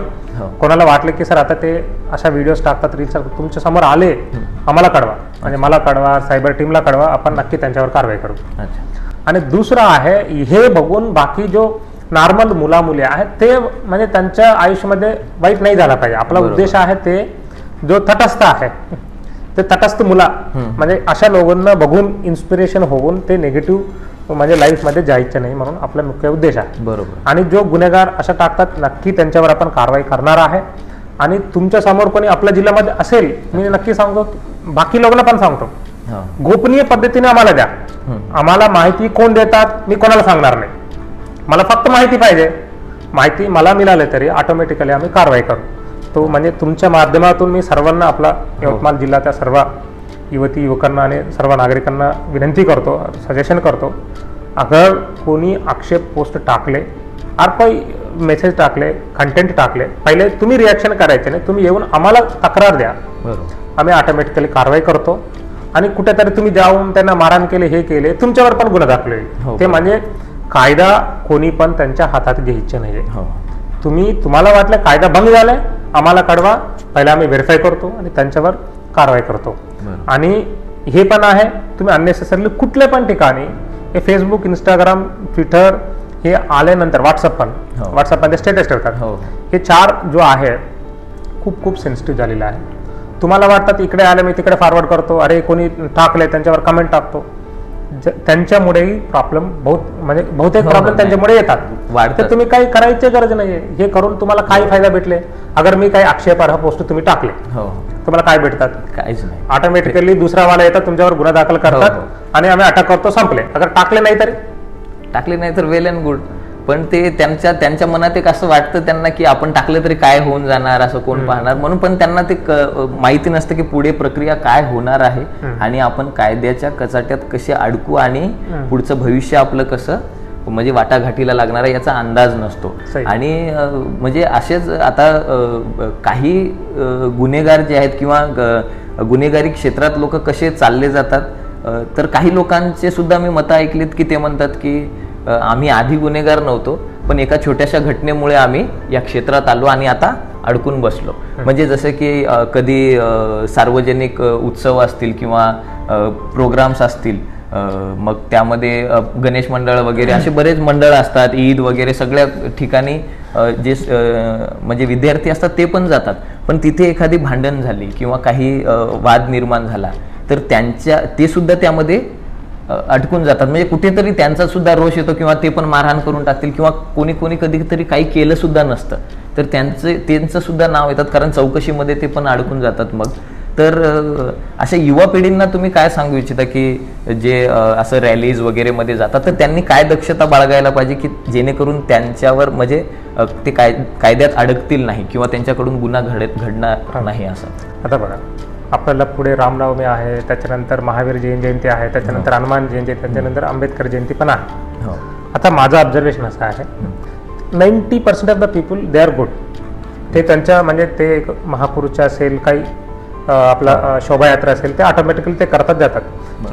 Speaker 3: कोणाला वाटलं की सर आता ते अशा व्हिडिओज टाकतात, रील्स टाकतात, तुमच्या समोर आले, आम्हाला कळवा, म्हणजे मला कळवा, सायबर टीमला कळवा, आपण नक्की त्यांच्यावर कारवाई करू. आणि दुसरं आहे, हे बघून बाकी जो नॉर्मल मुला मुली आहेत ते म्हणजे त्यांच्या आयुष्यामध्ये वाईट नाही झाला पाहिजे. आपला उद्देश आहे ते जो तटस्थ आहे, ते तटस्थ मुला म्हणजे अशा लोकांना बघून इन्स्पिरेशन होऊन ते निगेटिव्ह म्हणजे लाईफमध्ये जायचं नाही, म्हणून आपला मुख्य उद्देश आहे. बरोबर. आणि जो गुन्हेगार अशा टाकतात, नक्की त्यांच्यावर आपण कारवाई करणार आहे. आणि तुमच्या समोर कोणी आपल्या जिल्ह्यामध्ये असेल, मी नक्की सांगतो, बाकी लोकांना पण सांगतो, गोपनीय पद्धतीने आम्हाला द्या, आम्हाला माहिती कोण देतात मी कोणाला सांगणार नाही, मला फक्त माहिती पाहिजे, माहिती मला मिळाली तरी ऑटोमॅटिकली आम्ही कारवाई करू. तो म्हणजे तुमच्या माध्यमातून मी सर्वांना, आपला यवतमाळ जिल्ह्याच्या सर्व युवती युवकांना आणि सर्व नागरिकांना विनंती करतो, सजेशन करतो, अगर कोणी आक्षेप पोस्ट टाकले, काही मेसेज टाकले, कंटेंट टाकले, पहिले तुम्ही रिॲक्शन करायचे नाही, तुम्ही येऊन आम्हाला तक्रार द्या, आम्ही ऑटोमॅटिकली कारवाई करतो. आणि कुठेतरी तुम्ही जाऊन त्यांना मारहाण केले, हे केले, तुमच्यावर पण गुन्हा दाखल होईल. ते म्हणजे कायदा कोणी पण त्यांच्या हातात घ्यायचे नाहीये. तुम्हाला वाटलं कायदा भंग झालाय, आम्हाला कळवा, पहिला आम्ही व्हेरीफाय करतो आणि त्यांच्यावर कारवाई करतो. आणि हे पण आहे, तुम्ही अननेसेसरली कुठल्या पण ठिकाणी, हे फेसबुक, इंस्टाग्राम, ट्विटर हे आल्यानंतर व्हॉट्सअपमध्ये स्टेटस ठेवतात, हे 4 जो आहे खूप खूप सेन्सिटिव्ह झालेला आहे. तुम्हाला वाटतात इकडे आले मी तिकडे फॉरवर्ड करतो, अरे कोणी टाकले त्यांच्यावर कमेंट टाकतो, त्यांच्यामुळेही प्रॉब्लेम बहुतेक प्रॉब्लेम त्यांच्यामुळे येतात. तर तुम्ही काही करायची गरज नाहीये, हे करून तुम्हाला काही फायदा भेटले, अगर मी काही आक्षेपार्ह पोस्ट तुम्ही टाकले
Speaker 2: हो
Speaker 3: तुम्हाला काय भेटतात?
Speaker 2: काहीच नाही.
Speaker 3: ऑटोमॅटिकली दुसरा वाला येतात तुमच्यावर गुन्हा दाखल करतात आणि आम्ही अटक करतो, संपले. अगर टाकले नाही तरी
Speaker 2: टाकले नाही तर वेल अँड गुड. पण ते त्यांच्या मनात एक असं वाटतं त्यांना की आपण टाकलं तरी काय होऊन जाणार, असं कोण पाहणार म्हणून. पण त्यांना ते माहिती नसतं की पुढे प्रक्रिया काय होणार आहे आणि आपण कायद्याच्या कचाट्यात कसे अडकू आणि पुढचं भविष्य आपलं कसं म्हणजे वाटाघाटीला लागणार आहे याचा अंदाज नसतो. आणि म्हणजे असेच आता काही गुन्हेगार जे आहेत किंवा गुन्हेगारी क्षेत्रात लोक कसे चालले जातात, तर काही लोकांचे सुद्धा मी मतं ऐकलीत की ते म्हणतात की आम्ही आधी गुन्हेगार नव्हतो, पण एका छोट्याशा घटनेमुळे आम्ही या क्षेत्रात आलो आणि आता अडकून बसलो. म्हणजे जसं की कधी सार्वजनिक उत्सव असतील किंवा प्रोग्राम्स असतील, मग त्यामध्ये गणेश मंडळ वगैरे असे बरेच मंडळ असतात, ईद वगैरे सगळ्या ठिकाणी जे म्हणजे विद्यार्थी असतात ते पण जातात. पण तिथे एखादी भांडण झाली किंवा काही वाद निर्माण झाला तर ते सुद्धा त्यामध्ये अडकून जातात. म्हणजे कुठेतरी त्यांचा सुद्धा रोष येतो किंवा ते पण मारहाण करून टाकतील किंवा कोणी कधीतरी काही केलं सुद्धा नसतं तर त्यांचं सुद्धा नाव येतात, कारण चौकशीमध्ये ते पण अडकून जातात. मग तर अशा युवा पिढींना तुम्ही काय सांगू इच्छिता की जे असं रॅलीज वगैरे मध्ये जातात तर त्यांनी काय दक्षता बाळगायला पाहिजे की जेणेकरून त्यांच्यावर म्हणजे ते कायद्यात अडकतील नाही किंवा त्यांच्याकडून गुन्हा घडणार नाही असं?
Speaker 3: आता बघा, आपल्याला पुढे रामनवमी आहे, त्याच्यानंतर महावीर जयंती आहे, त्याच्यानंतर हनुमान जयंती, त्याच्यानंतर आंबेडकर जयंती पण आहे. आता माझं ऑब्झर्वेशन असं आहे, 90% of the people they are good. ते त्यांच्या म्हणजे ते एक महापुरुष असेल, काही आपला शोभायात्रा असेल, ते ऑटोमॅटिकली ते करतात जातात.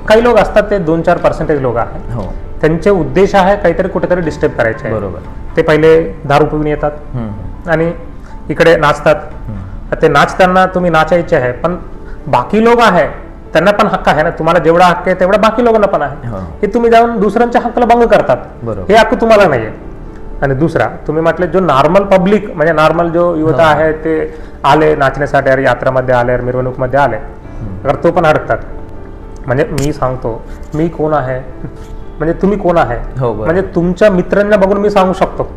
Speaker 3: काही लोक असतात ते 2-4% लोक आहेत, त्यांचे उद्देश आहे काहीतरी कुठेतरी डिस्टर्ब करायचे. बरोबर. ते पहिले दारू पिऊन येतात आणि इकडे नाचतात. ते नाचताना तुम्ही नाचायचे आहे, पण बाकी लोक आहे त्यांना पण हक्क आहे ना, तुम्हाला जेवढा हक्क आहे तेवढा बाकी लोकांना पण आहे. हे तुम्ही जाऊन दुसऱ्यांच्या हक्काला भंग करतात, हे हक्क तुम्हाला नाही आहे. आणि दुसरा तुम्ही म्हटले जो नॉर्मल पब्लिक म्हणजे नॉर्मल जो युवता आहे ते आले नाचण्यासाठी, अरे यात्रामध्ये आले, मिरवणूकमध्ये आले, तर तो पण अडकतात. म्हणजे मी सांगतो मी कोण आहे म्हणजे तुम्ही कोण आहे, म्हणजे तुमच्या मित्रांना बघून मी सांगू शकतो.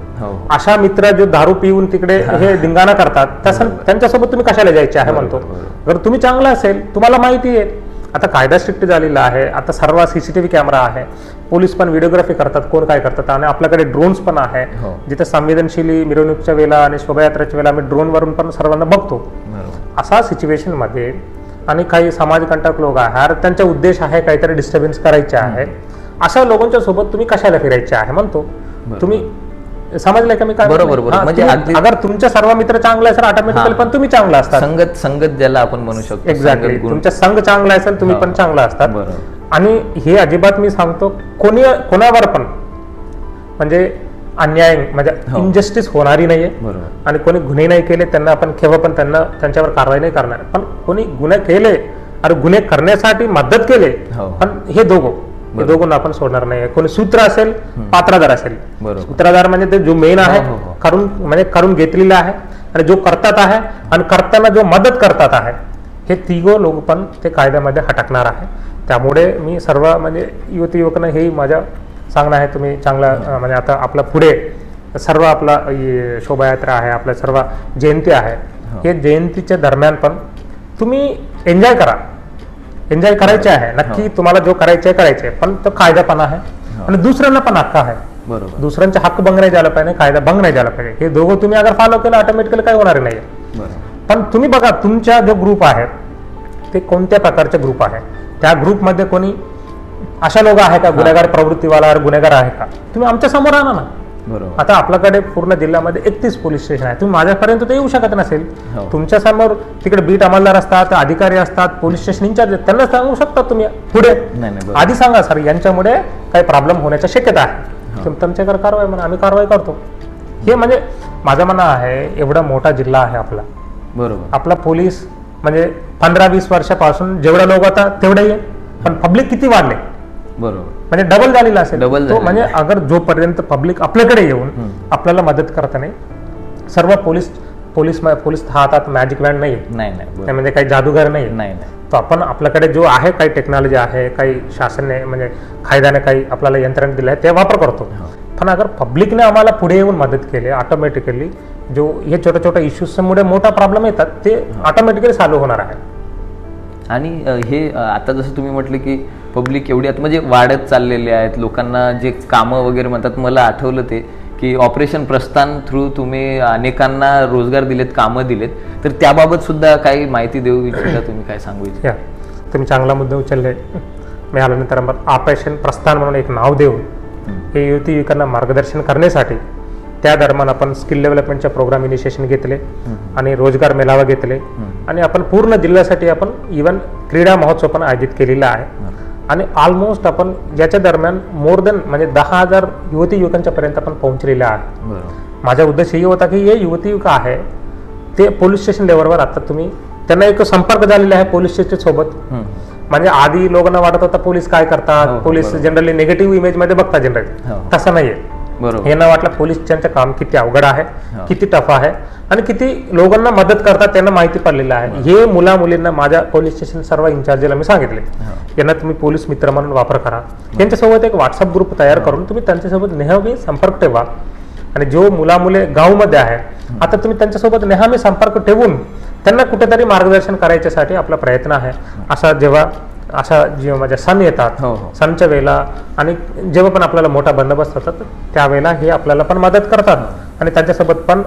Speaker 3: अशा मित्र जो दारू पिऊन तिकडे हे धिंगाणा करतात त्यांच्यासोबत तुम्ही कशाला जायचे आहे म्हणतो. जर तुम्ही चांगला असेल, तुम्हाला माहिती आहे आता कायदा स्ट्रिक्ट झालेला आहे, आता सर्व CCTV कॅमेरा आहे, पोलीस पण व्हिडिओग्राफी करतात कोण काय करतात, आणि आपल्याकडे ड्रोन्स पण आहे जिथे संवेदनशील मिरवणुकीच्या वेळेला आणि शोभायात्रेच्या वेळेला आम्ही ड्रोनवरून पण सर्वांना बघतो. असा सिच्युएशन मध्ये आणि काही समाजकंटक लोक आहे, त्यांचा उद्देश आहे काहीतरी डिस्टर्बन्स करायचे आहे, अशा लोकांच्या सोबत तुम्ही कशाला फिरायचे आहे म्हणतो. तुम्ही समजलं का मी काय?
Speaker 2: बरोबर. म्हणजे
Speaker 3: अगर तुमच्या सर्व मित्र चांगले असेल ऑटोमॅटिकली पण तुम्ही चांगला असतात.
Speaker 2: संगत ज्याला आपण म्हणू शकतो.
Speaker 3: एक्झॅक्टली. तुमचा संघ चांगला असेल तुम्ही पण चांगला असतात. आणि हे अजिबात मी सांगतो कोणावर पण म्हणजे अन्याय म्हणजे इनजस्टिस होणारी नाहीये. आणि कोणी गुन्हे नाही केले त्यांना आपण केव्हा पण त्यांच्यावर कारवाई नाही करणार. पण कोणी गुन्हे केले आणि गुन्हे करण्यासाठी मदत केले पण हे दोघांना आपण सोडणार नाही. कोणी सूत्र असेल, पात्रधार असेल. सूत्रधार म्हणजे ते जो मेन आहे, करून घेतलेला आहे, आणि जो करतात आहे आणि करताना जो मदत करतात आहे, हे तिघं लोक पण ते कायद्यामध्ये हटकणार आहे. त्यामुळे मी सर्व म्हणजे युवती युवकांना हे माझं सांगणं आहे, तुम्ही चांगला म्हणजे आता आपला पुढे सर्व आपला शोभायात्रा आहे, आपल्या सर्व जयंती आहे, हे जयंतीच्या दरम्यान पण तुम्ही एन्जॉय करा. एन्जॉय करायचे आहे नक्की, तुम्हाला जो करायचे करायचे, पण तो कायदा पण आहे आणि दुसऱ्यांना पण हक्क आहे. दुसऱ्यांचे हक्क भंग नाही झाला पाहिजे, कायदा भंग नाही झाला पाहिजे. हे दोघं तुम्ही अगर फॉलो केलं ऑटोमॅटिकली काही होणार नाही. पण तुम्ही बघा तुमच्या जो ग्रुप आहे ते कोणत्या प्रकारचे ग्रुप आहे, त्या ग्रुपमध्ये कोणी अशा लोक आहे का गुन्हेगार प्रवृत्तीवाला गुन्हेगार आहे का, तुम्ही आमच्या समोर आणा ना. आता आपल्याकडे पूर्ण जिल्ह्यामध्ये 31 पोलीस स्टेशन आहे, तुम्ही माझ्यापर्यंत ते येऊ शकत नसेल. तुमच्या समोर तिकडे बीट अंमलदार असतात, अधिकारी असतात, पोलीस स्टेशन इंचार्ज, त्यांना सांगू शकता तुम्ही पुढे आधी सांगा सर यांच्यामुळे काही प्रॉब्लेम होण्याची शक्यता आहे, तुमच्याकडे कारवाई म्हणा, आम्ही कारवाई करतो. हे म्हणजे माझं म्हणणं आहे, एवढा मोठा जिल्हा आहे आपला. आपला पोलीस म्हणजे 15-20 वर्षापासून जेवढा लोक होता तेवढे, पण पब्लिक किती वाढले, म्हणजे डबल झालेला असेल. म्हणजे अगर जोपर्यंत पब्लिक आपल्याकडे येऊन आपल्याला मदत करत नाही, सर्व पोलीस हातात मॅजिक वॅन नाही, म्हणजे काही जादूगार नाही. तो आपण आपल्याकडे जो आहे काही टेक्नॉलॉजी आहे, काही शासनाने म्हणजे कायद्याने काही आपल्याला यंत्रणा दिलं आहे ते वापर करतो. पण अगर पब्लिकने आम्हाला पुढे येऊन मदत केली ऑटोमॅटिकली जो हे छोट्या छोट्या इश्यूजमुळे मोठा प्रॉब्लेम येतात ते ऑटोमॅटिकली सॉल्व्ह होणार आहे.
Speaker 2: आणि हे आता जसं तुम्ही म्हटलं की पब्लिक एवढी आता म्हणजे वाढत चाललेले आहेत, लोकांना जे कामं वगैरे म्हणतात, मला आठवलं ते की ऑपरेशन प्रस्थान थ्रू तुम्ही अनेकांना रोजगार दिलेत, कामं दिलेत, तर त्याबाबत सुद्धा काही माहिती देऊ इच्छिता तुम्ही, काय सांगू इच्छिता?
Speaker 3: तुम्ही चांगला मुद्दा उचलले. मी आल्यानंतर ऑपरेशन प्रस्थान म्हणून एक नाव देऊन हे युवती युवकांना मार्गदर्शन करण्यासाठी त्या दरम्यान आपण स्किल डेव्हलपमेंटचे प्रोग्राम इनिशिएशन घेतले आणि रोजगार मेळावा घेतले आणि आपण पूर्ण जिल्ह्यासाठी आपण इव्हन क्रीडा महोत्सव पण आयोजित केलेला आहे. आणि ऑलमोस्ट आपण याच्या दरम्यान मोर देन म्हणजे 10,000 युवती युवकांच्या पर्यंत आपण पोहोचलेले आहे. माझा उद्देश हे होता की हे युवती युवक आहे ते पोलीस स्टेशन लेवलवर आता तुम्ही त्यांना एक संपर्क झालेला आहे पोलीस स्टेशन सोबत. म्हणजे आधी लोकांना वाटत होता पोलीस काय करतात, पोलीस जनरली निगेटिव्ह इमेज मध्ये बघतात जनरली, तसं नाहीये. यांना वाटलं पोलिसांचं काम किती अवघड आहे, किती टफ आहे आणि किती लोकांना मदत करतात त्यांना माहिती पडलेलं आहे. हे मुला मुलींना माझ्या पोलीस स्टेशन सर्व इन्चार्जला मी सांगितले यांना तुम्ही पोलीस मित्र म्हणून वापर करा. त्यांच्यासोबत एक व्हॉट्सअप ग्रुप तयार करून तुम्ही त्यांच्यासोबत नेहमी संपर्क ठेवा. आणि जो मुला मुले गावमध्ये आहे आता तुम्ही त्यांच्यासोबत नेहमी संपर्क ठेवून त्यांना कुठेतरी मार्गदर्शन करायच्यासाठी आपला प्रयत्न आहे. असा जेव्हा माझ्या सण येतात सणच्या वेळेला आणि जेव्हा पण आपल्याला मोठा बंदोबस्त होतात त्यावेळेला हे आपल्याला पण मदत करतात आणि त्यांच्यासोबत पण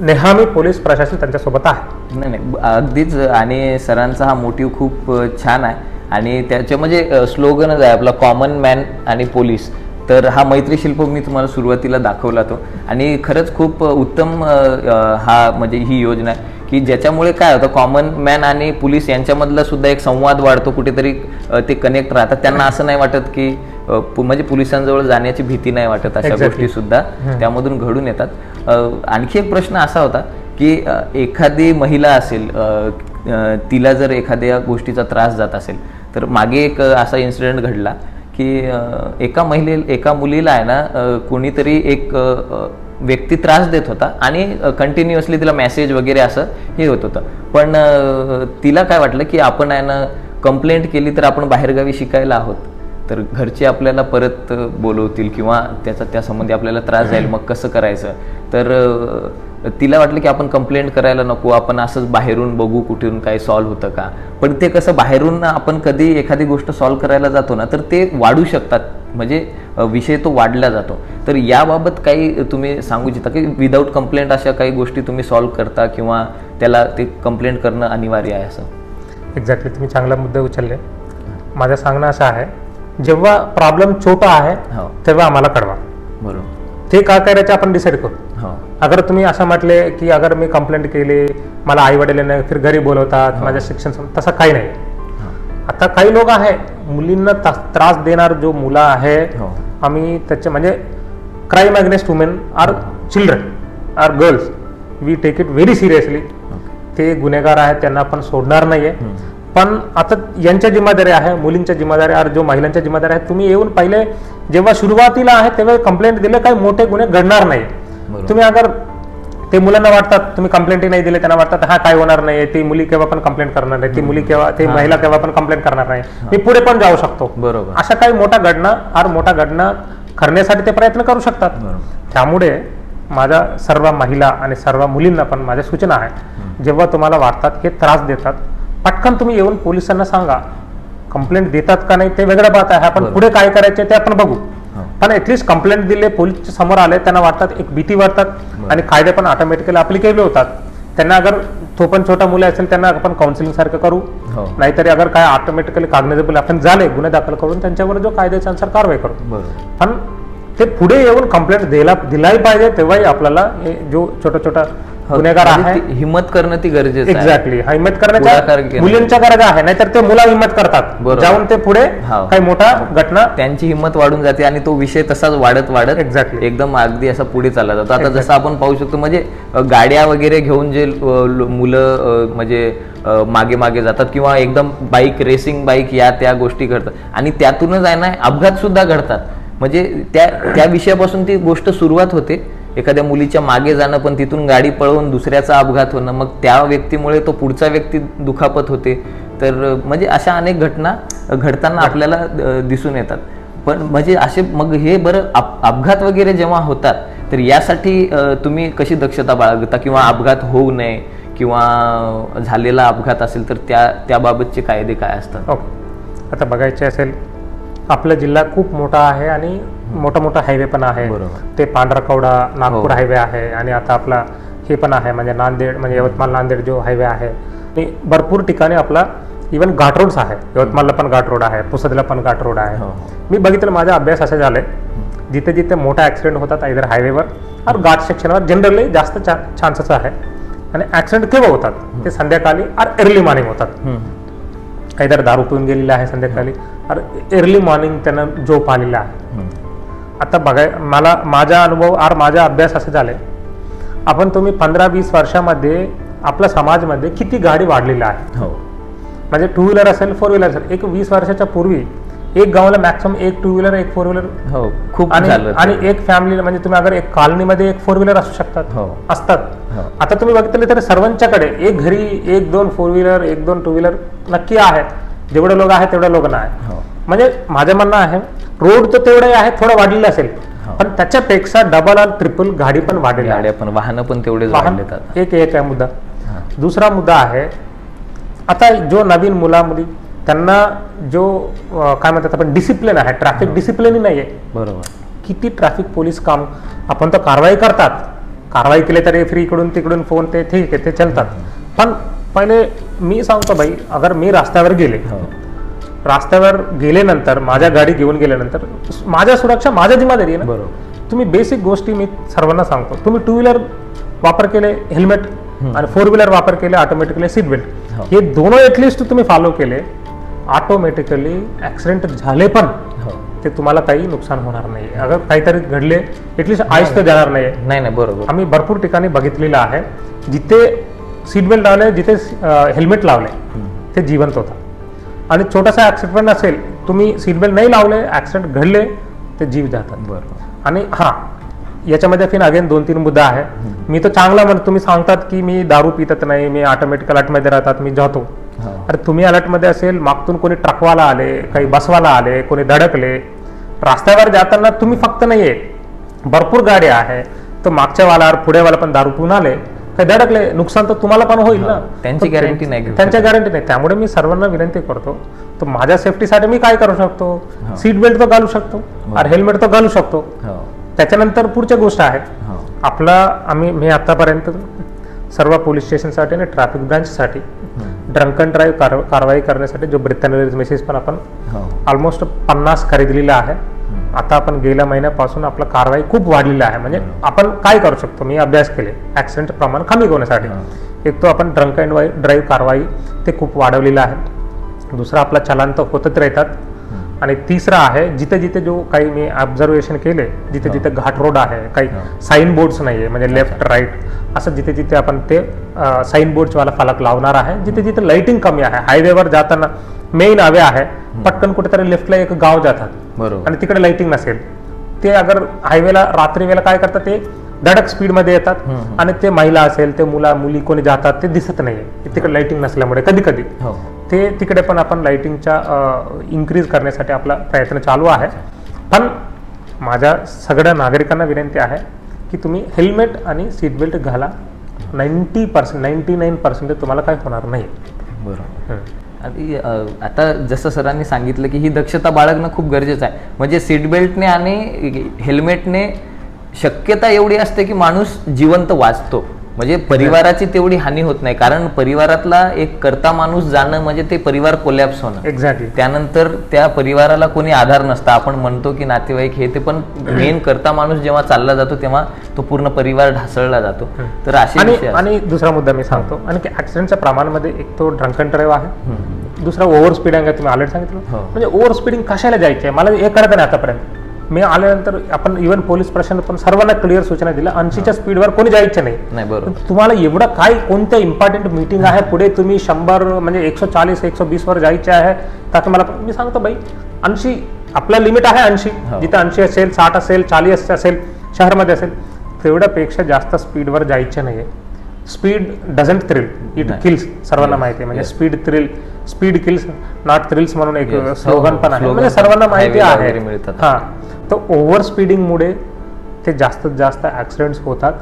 Speaker 3: नेहमी पोलीस प्रशासन त्यांच्यासोबत आहे.
Speaker 2: नाही अगदीच. आणि सरांचा हा मोटिव्ह खूप छान आहे आणि त्याच्या म्हणजे स्लोगनच आहे आपला कॉमन मॅन आणि पोलीस. तर हा मैत्री शिल्प मी तुम्हाला सुरुवातीला दाखवला तो आणि खरंच खूप उत्तम हा म्हणजे ही योजना आहे की ज्याच्यामुळे काय होतं कॉमन मॅन आणि पोलीस यांच्यामधला सुद्धा एक संवाद वाढतो, कुठेतरी ते कनेक्ट राहतात. त्यांना असं नाही वाटत की म्हणजे पोलिसांजवळ जाण्याची भीती नाही वाटत. अशा गोष्टी सुद्धा त्यामधून घडून येतात. आणखी एक प्रश्न असा होता की एखादी महिला असेल तिला जर एखाद्या गोष्टीचा त्रास जात असेल तर मागे एक असा इन्सिडेंट घडला की एका मुलीला आहे ना कोणीतरी एक व्यक्ती त्रास देत होता आणि कंटिन्युअसली तिला मेसेज वगैरे असं हे होत होतं. पण तिला काय वाटलं की आपण आहे ना कंप्लेंट केली तर आपण बाहेरगावी शिकायला आहोत, तर घरचे आपल्याला परत बोलवतील किंवा त्या संबंधी आपल्याला त्रास जाईल, मग कसं करायचं. तर तिला वाटलं की आपण कंप्लेंट करायला नको, आपण असंच बाहेरून बघू कुठून काही सॉल्व्ह होतं का. पण ते कसं बाहेरून आपण कधी एखादी गोष्ट सॉल्व्ह करायला जातो ना तर ते वाढू शकतात, म्हणजे विषय तो वाढला जातो. तर याबाबत काही तुम्ही सांगू इच्छिता की विदाऊट कंप्लेंट अशा काही गोष्टी तुम्ही सॉल्व्ह करता किंवा त्याला ते कंप्लेंट करणं अनिवार्य आहे असं?
Speaker 3: एक्झॅक्टली, तुम्ही चांगला मुद्दे उचलले. माझं सांगणं असं आहे जेव्हा प्रॉब्लेम छोटा आहे तेव्हा आम्हाला कळवा.
Speaker 2: बरोबर.
Speaker 3: ते काय करायचं आपण डिसाईड करू. अगर तुम्ही असं म्हटले की अगर मी कंप्लेंट केली मला आई वडील नाही फिर घरी बोलवतात माझ्या शिक्षण, तसं काही नाही. आता काही लोक आहे मुलींना त्रास देणार जो मुलं आहे आम्ही त्याचे म्हणजे crime against women or children or girls we take it very seriously. ते गुन्हेगार आहेत त्यांना आपण सोडणार नाहीये. पण आता यांच्या जिम्मेदारी आहे, मुलींच्या जिम्मेदारी आहे, जो महिलांच्या जिम्मेदारी आहे. तुम्ही येऊन पहिले जेव्हा सुरुवातीला आहे तेव्हा कंप्लेंट दिले काही मोठे गुन्हे घडणार नाही. तुम्ही अगर ते मुलांना वाटतात तुम्ही कंप्लेंटही नाही दिले त्यांना वाटतात हा काय होणार नाही, ती मुली केव्हा पण कंप्लेंट करणार नाही, ती महिला केव्हा पण कंप्लेंट करणार नाही, मी पुढे पण जाऊ शकतो.
Speaker 2: बरोबर.
Speaker 3: अशा काही मोठा घटना करण्यासाठी ते प्रयत्न करू शकतात. त्यामुळे माझ्या सर्व महिला आणि सर्व मुलींना पण माझ्या सूचना आहे जेव्हा तुम्हाला वाटतात हे त्रास देतात पटकन तुम्ही येऊन पोलिसांना सांगा. कंप्लेंट देतात का नाही ते वेगळं बात आहे, आपण पुढे काय करायचे ते आपण बघू. पण ऍटलीस्ट कंप्लेंट दिले पोलीसच्या समोर आले त्यांना वाटतात एक भीती वाटतात आणि कायदे पण ऑटोमॅटिकली अप्लिकेबल होतात. त्यांना अगर तो पण छोटा मुले असेल त्यांना आपण काउन्सिलिंग सारखं करू, नाहीतरी अगर काय ऑटोमॅटिकली कॉग्निझेबल आपण झाले गुन्हे दाखल करून त्यांच्यावर जो कायद्याच्या अनुसार कारवाई करू. पण ते पुढे येऊन कंप्लेंट दिलाही पाहिजे तेव्हाही आपल्याला जो छोटा गुन्हेगार आहे
Speaker 2: हिम्मत करणं ती गरजेचं आहे.
Speaker 3: एक्झॅक्टली, हिम्मत करण्याच्या मुलींच्या गरज आहे, नाहीतर ते मुला हिम्मत करतात जाऊन ते पुढे काही मोठा घटना
Speaker 2: त्यांची हिंमत वाढून जाते आणि तो विषय तसाच वाढत
Speaker 3: एक्झॅक्टली
Speaker 2: एकदम अगदी असा पुढे चालला जातो. आता जसं आपण पाहू शकतो म्हणजे गाड्या वगैरे घेऊन जे मुलं म्हणजे मागे जातात किंवा एकदम बाईक रेसिंग बाईक या त्या गोष्टी घडतात आणि त्यातूनच आहे ना अपघात सुद्धा घडतात. म्हणजे त्या विषयापासून ती गोष्ट सुरुवात होते, एखाद्या मुलीच्या मागे जाणं पण तिथून गाडी पळवून दुसऱ्याचा अपघात होणं, मग त्या व्यक्तीमुळे तो पुढचा व्यक्ती दुखापत होते. तर म्हणजे अशा अनेक घटना घडताना आपल्याला दिसून येतात. पण म्हणजे असे मग हे बरं अपघात वगैरे जेव्हा होतात तर यासाठी तुम्ही कशी दक्षता बाळगता किंवा अपघात होऊ नये किंवा झालेला अपघात असेल तर त्याबाबतचे कायदे काय असतात?
Speaker 3: ओके, आता बघायचे असेल, आपला जिल्हा खूप मोठा आहे आणि मोठा मोठा हायवे पण आहे. ते पांढरकवडा नागपूर हायवे आहे आणि आता आपला हे पण आहे म्हणजे नांदेड, म्हणजे यवतमाळ नांदेड जो हायवे आहे. आणि भरपूर ठिकाणी आपला इवन घाट रोड्स आहे. यवतमाळला पण घाट रोड आहे, पुसदला पण घाट रोड आहे. मी बघितलं, माझा अभ्यास असा झालाय, जिथे जिथे मोठा ऍक्सिडेंट होतात आयदर हायवेवर और घाट सेक्शनवर जनरली जास्त चान्सेस आहे. आणि ऍक्सिडेंट केव्हा होतात? ते संध्याकाळी और अर्ली मॉर्निंग होतात. आयदर दारू पिऊन गेलेला आहे संध्याकाळी और अर्ली मॉर्निंग त्यानं झोप आलेला आहे. आता मला माझा अनुभव और माझा अभ्यास असं झालाय, आपण तुम्ही 15-20 वर्षामध्ये आपल्या समाजामध्ये किती गाडी वाढलेल्या आहे. म्हणजे टू व्हीलर असेल, फोर व्हीलर असेल. एक 20 वर्षाच्या पूर्वी एक गावाला मॅक्सिमम एक टू व्हीलर, एक फोर व्हीलर
Speaker 2: खूप
Speaker 3: आणि एक फॅमिली, म्हणजे तुम्ही अगर एक कॉलनीमध्ये एक फोर व्हीलर असू शकतात, असतात. आता तुम्ही बघितलं तर सर्वांच्याकडे एक घरी 1-2 फोर व्हीलर, 1-2 टू व्हीलर नक्की आहेत. जेवढे लोक आहेत तेवढ्या लोकांना आहे. म्हणजे माझं म्हणणं आहे, रोड तर तेवढे आहे, थोडं वाढलेलं असेल, पण त्याच्यापेक्षा डबल और ट्रिपल गाडी पण वाढलेली आहे.
Speaker 2: वाहनं पण तेवढे वाढलेत.
Speaker 3: एक आहे मुद्दा. दुसरा मुद्दा आहे, आता जो नवीन मुला मुली त्यांना जो काय म्हणतात आपण डिसिप्लिन आहे, ट्रॅफिक डिसिप्लिन नाही आहे.
Speaker 2: बरोबर.
Speaker 3: किती ट्रॅफिक पोलीस काम, आपण तर कारवाई करतात, कारवाई केली तरी फ्री इकडून तिकडून फोन ते ठीक आहे, ते चालतात. पण पहिले मी सांगतो भाई, अगर मी रस्त्यावर गेल्यानंतर माझ्या गाडी घेऊन गेल्यानंतर माझ्या सुरक्षा माझ्या जिम्मेदारी आहे ना.
Speaker 2: बरोबर.
Speaker 3: तुम्ही बेसिक गोष्टी मी सर्वांना सांगतो, तुम्ही टू व्हीलर वापर केले हेल्मेट आणि फोर व्हीलर वापर केले ऑटोमॅटिकली सीट बेल्ट, हे दोनों एटलिस्ट तुम्ही फॉलो केले, ऑटोमॅटिकली ऍक्सिडेंट झाले पण ते तुम्हाला काही नुकसान होणार नाही. अगर काहीतरी घडले एटलिस्ट आयुष तर देणार नाही.
Speaker 2: बरोबर.
Speaker 3: आम्ही भरपूर ठिकाणी बघितलेलं आहे, जिथे सीट बेल्ट लावले, जिथे हेल्मेट लावले, ते जिवंत होतात. आणि छोटासा ऍक्सिडेंट असेल, तुम्ही सीट बेल्ट नाही लावले, ऍक्सिडेंट घडले, ते जीव जातात.
Speaker 2: बरोबर.
Speaker 3: आणि याच्यामध्ये फिर अगेन 2-3 मुद्दा आहे. मी तर चांगला म्हणतो, तुम्ही सांगतात की मी दारू पितत नाही, मी ऑटोमॅटिक अलर्टमध्ये राहतात, मी जातो. अरे तुम्ही अलर्टमध्ये असेल, मागतून कोणी ट्रकवाला आले, काही बसवाला आले, कोणी धडकले, रस्त्यावर जाताना तुम्ही फक्त नाहीये, भरपूर गाडी आहे, तर मागच्या वाला पुढे वाला पण दारू पिऊन आले, काही धडकले, नुकसान तर तुम्हाला पण होईल ना.
Speaker 2: त्यांची गॅरंटी नाही.
Speaker 3: त्यामुळे मी सर्वांना विनंती करतो, तर माझ्या सेफ्टीसाठी मी काय करू शकतो? सीट बेल्ट तर घालू शकतो और हेल्मेट तर घालू शकतो. त्याच्यानंतर पुढच्या गोष्ट आहे आपला, मी आतापर्यंत सर्व पोलीस स्टेशनसाठी आणि ट्रॅफिक ब्रांचसाठी ड्रंक अँड ड्राईव्ह कारवाई करण्यासाठी जो ब्रेथ अँड मेसेज पण आपण ऑलमोस्ट 50 खरेदलेला आहे. आता आपण गेल्या महिन्यापासून आपला कारवाई खूप वाढलेला आहे. म्हणजे आपण काय करू शकतो, मी अभ्यास केले ऍक्सिडेंट प्रमाण कमी होण्यासाठी. एक तो आपण ड्रंक अँड ड्राईव्ह कारवाई ते खूप वाढवलेला आहे. दुसरा आपला चलान तर होतच राहतात. आणि तिसरा आहे, जिथे जिथे जो काही मी ऑब्झर्वेशन केले, जिथे जिथे घाट रोड आहे, काही साईन बोर्ड्स नाहीये, म्हणजे लेफ्ट राईट असं जिथे जिथे आपण ते साईन बोर्डवाला फलक लावणार आहे. जिथे जिथे लाइटिंग कमी आहे, हायवेवर जाताना मेन हवे आहे, पटकन कुठेतरी लेफ्टला एक गाव जातात आणि तिकडे लाइटिंग नसेल, ते अगर हायवेला रात्री वेळेला काय करतात, ते धडक स्पीड मध्ये येतात आणि ते महिला असेल, ते मुली कोणी जातात ते दिसत नाहीये तिकडे लाइटिंग नसल्यामुळे. कधी कधी ते तिकडे पण आपण लाइटिंगच्या इन्क्रीज करण्यासाठी आपला प्रयत्न चालू आहे. पण माझ्या सगळ्या नागरिकांना विनंती आहे की तुम्ही हेल्मेट आणि सीट बेल्ट घाला. 99% तुम्हाला काय होणार नाही.
Speaker 2: बरोबर. आणि आता जसं सरांनी सांगितलं की ही दक्षता बाळगणं खूप गरजेचं आहे. म्हणजे सीट बेल्टने आणि हेल्मेटने शक्यता एवढी असते की माणूस जिवंत वाचतो. म्हणजे परिवाराची तेवढी हानी होत नाही, कारण परिवारातला एक करता माणूस जाणं म्हणजे ते परिवार कोलॅप्स होणं.
Speaker 3: एक्झॅक्टली.
Speaker 2: त्यानंतर त्या परिवाराला कोणी आधार नसता. आपण म्हणतो की नातेवाईक हे ते, पण मेन करता माणूस जेव्हा चालला जातो तेव्हा तो पूर्ण परिवार ढासळला जातो. तर असे
Speaker 3: आणि दुसरा मुद्दा मी सांगतो, आणि ऍक्सिडेंटच्या प्रमाणामध्ये एक तो ड्रंक अँड ड्राईव्ह आहे, दुसरा ओव्हर स्पीडिंग आहे. तुम्ही ऑलरेडी सांगितलं. म्हणजे ओव्हर स्पीडिंग कशाला जायचे मला हे कळत नाही आतापर्यंत. मी आल्यानंतर आपण इव्हन पोलीस प्रशासन पण सर्वांना क्लिअर सूचना दिल्या, 80च्या स्पीडवर कोणी जायचं नाही. तुम्हाला एवढं काय कोणत्या इम्पॉर्टंट मीटिंग आहे पुढे, तुम्ही 100 म्हणजे 140-120 वर जायचे आहे, तर मला मी सांगतो बाई 80 आपलं लिमिट आहे. 80 जिथे 80 असेल, 60 असेल, 40 असेल, शहरमध्ये असेल, तेवढ्यापेक्षा जास्त स्पीडवर जायचे नाहीये. Speed doesn't thrill, it kills. सर्वांना माहिती आहे. म्हणजे स्पीड किल्स नॉट थ्रिल्स म्हणून एक स्लोगन पण आहे, म्हणजे सर्वांना माहिती आहे. तर ओव्हर स्पीडिंगमुळे ते जास्तीत जास्त ॲक्सिडेंट्स होतात.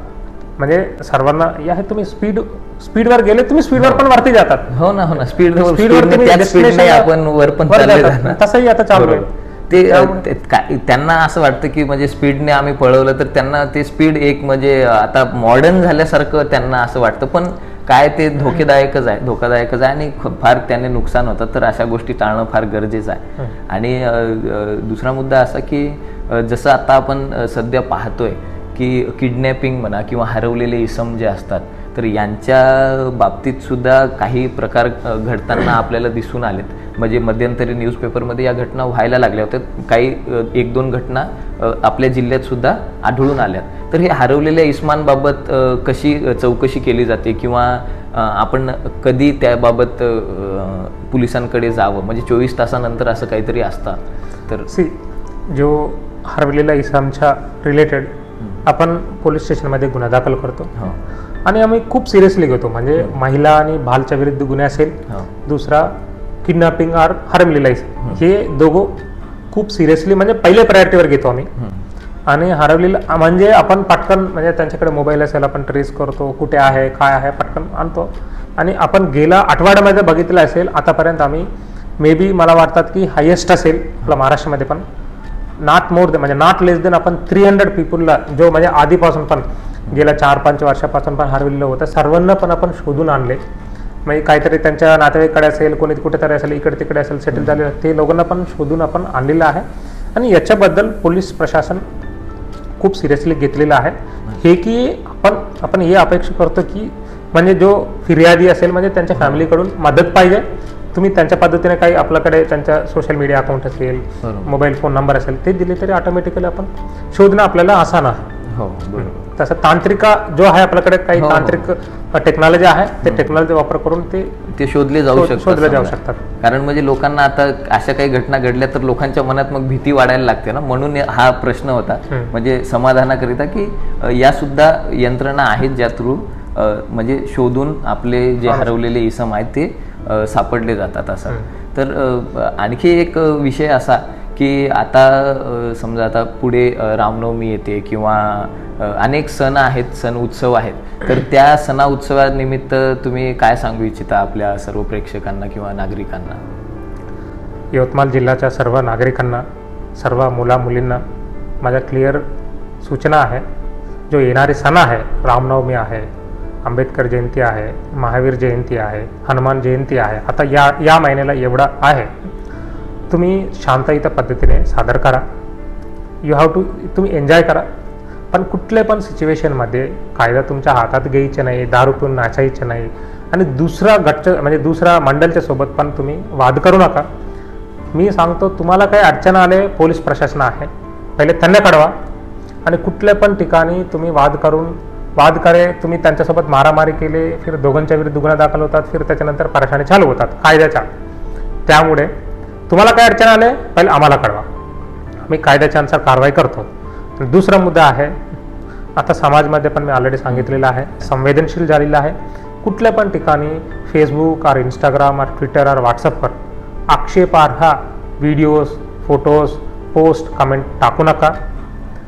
Speaker 3: म्हणजे सर्वांना या हे तुम्ही स्पीडवर गेले, तुम्ही स्पीडवर पण वरती जातात.
Speaker 2: हो ना, हो ना,
Speaker 3: स्पीडवर
Speaker 2: आपण वर पण चालले जाणार.
Speaker 3: तसंही आता चालू आहे.
Speaker 2: त्यांना असं वाटतं की म्हणजे स्पीडने आम्ही पळवलं तर त्यांना ते स्पीड एक म्हणजे आता मॉडर्न झाल्यासारखं त्यांना असं वाटतं, पण काय ते धोकादायकच आहे आणि फार त्याने नुकसान होतं. तर अशा गोष्टी टाळणं फार गरजेचं आहे. आणि दुसरा मुद्दा असा की जसं आता आपण सध्या पाहतोय की किडनॅपिंग म्हणा किंवा हरवलेले इसम जे असतात, तर यांच्या बाबतीत सुद्धा काही प्रकार घडताना आपल्याला दिसून आलेत. म्हणजे मध्यंतरी न्यूजपेपरमध्ये या घटना व्हायला लागल्या होत्या. काही 1-2 घटना आपल्या जिल्ह्यात सुद्धा आढळून आल्यात. तर हे हरवलेल्या इस्मांबाबत कशी चौकशी केली जाते किंवा आपण कधी त्याबाबत पोलिसांकडे जावं, म्हणजे 24 तासानंतर असं काहीतरी असतं. तर
Speaker 3: जो हरवलेल्या इस्मांच्या रिलेटेड आपण पोलीस स्टेशनमध्ये गुन्हा दाखल करतो आणि आम्ही खूप सिरियसली घेतो. म्हणजे महिला आणि बालच्या विरुद्ध गुन्हे असेल, दुसरा किडनॅपिंग आर हरवलेला इसम, हे दोघं खूप सिरियसली म्हणजे पहिल्या प्रायोरिटीवर घेतो आम्ही. आणि हरवलेला म्हणजे आपण पटकन म्हणजे त्यांच्याकडे मोबाईल असेल आपण ट्रेस करतो, कुठे आहे काय आहे पटकन आणतो. आणि आपण गेला आठवड्यामध्ये बघितलं असेल आतापर्यंत आम्ही मे बी मला वाटतात की हायेस्ट असेल आपल्या महाराष्ट्रामध्ये, पण नॉट मोर दॅन म्हणजे नॉट लेस देन आपण 300 पीपलला जो म्हणजे आधीपासून पण गेल्या 4-5 वर्षापासून पण हरवलेलं होतं, सर्वांना पण आपण शोधून आणले. म्हणजे काहीतरी त्यांच्या नातेवाईकडे असेल, कोणी कुठेतरी असेल, इकडे तिकडे असेल सेटल झालेलं, ते लोकांना पण शोधून आपण आणलेलं आहे. आणि याच्याबद्दल पोलीस प्रशासन खूप सिरियसली घेतलेलं आहे. हे की आपण हे अपेक्षा करतो की म्हणजे जो फिर्यादी असेल म्हणजे त्यांच्या फॅमिलीकडून मदत पाहिजे. तुम्ही त्यांच्या पद्धतीने काही आपल्याकडे त्यांच्या सोशल मीडिया अकाउंट असेल, मोबाईल फोन नंबर असेल, ते दिले तरी ऑटोमॅटिकली आपण शोधणं आपल्याला आसान आहे.
Speaker 2: हो बरोबर.
Speaker 3: तसं तांत्रिका जो आहे आपल्याकडे काही तांत्रिक टेक्नॉलॉजी आहे, ते टेक्नॉलॉजी वापर करून ते
Speaker 2: शोधले जाऊ शकतात. कारण म्हणजे लोकांना आता अशा काही घटना घडल्या तर लोकांच्या मनात मग भीती वाढायला लागते ना, म्हणून हा प्रश्न होता. म्हणजे समाधानाकरिता की या सुद्धा यंत्रणा आहेत ज्या थ्रू म्हणजे शोधून आपले जे हरवलेले इसम आहेत ते सापडले जातात असं. तर आणखी एक विषय असा की आता समजा आता पुढे रामनवमी येते किंवा अनेक सण आहेत, सण उत्सव आहेत, तर त्या सणा उत्सवानिमित्त तुम्ही काय सांगू इच्छिता आपल्या सर्व प्रेक्षकांना किंवा नागरिकांना?
Speaker 3: यवतमाळ जिल्ह्याच्या सर्व नागरिकांना, सर्व मुलामुलींना माझ्या क्लिअर सूचना आहे. जो येणारे सण आहे, रामनवमी आहे, आंबेडकर जयंती आहे, महावीर जयंती आहे, हनुमान जयंती आहे, आता या महिन्याला एवढा आहे, तुम्ही शांतयुत पद्धतीने सादर करा. यू हॅव टू तुम्ही एन्जॉय करा. पण कुठल्या पण सिच्युएशनमध्ये कायदा तुमच्या हातात घ्यायचे नाही, दारू पिऊन नाचायचे नाही. आणि दुसरा मंडळच्या सोबत पण तुम्ही वाद करू नका. मी सांगतो तुम्हाला काही अडचण आले, पोलीस प्रशासन आहे, पहिले त्यांना कळवा. आणि कुठल्या पण ठिकाणी तुम्ही वाद करे तुम्ही त्यांच्यासोबत मारामारी केले, फिर दोघांच्या विरुद्ध गुन्हा दाखल होतात, फिर त्याच्यानंतर परेशानी चालू होतात कायद्याच्या. त्यामुळे तुम्हाला काय अडचण आले पहिले आम्हाला कळवा, मी कायद्याच्या अनुसार कारवाई करतो. दुसरा मुद्दा आहे, आता समाजमध्ये पण मी ऑलरेडी सांगितलेलं आहे, संवेदनशील झालेलं आहे. कुठल्या पण ठिकाणी फेसबुक और इंस्टाग्राम और ट्विटर और व्हॉट्सअपवर आक्षेपार्ह व्हिडिओज, फोटोज, पोस्ट, कमेंट टाकू नका.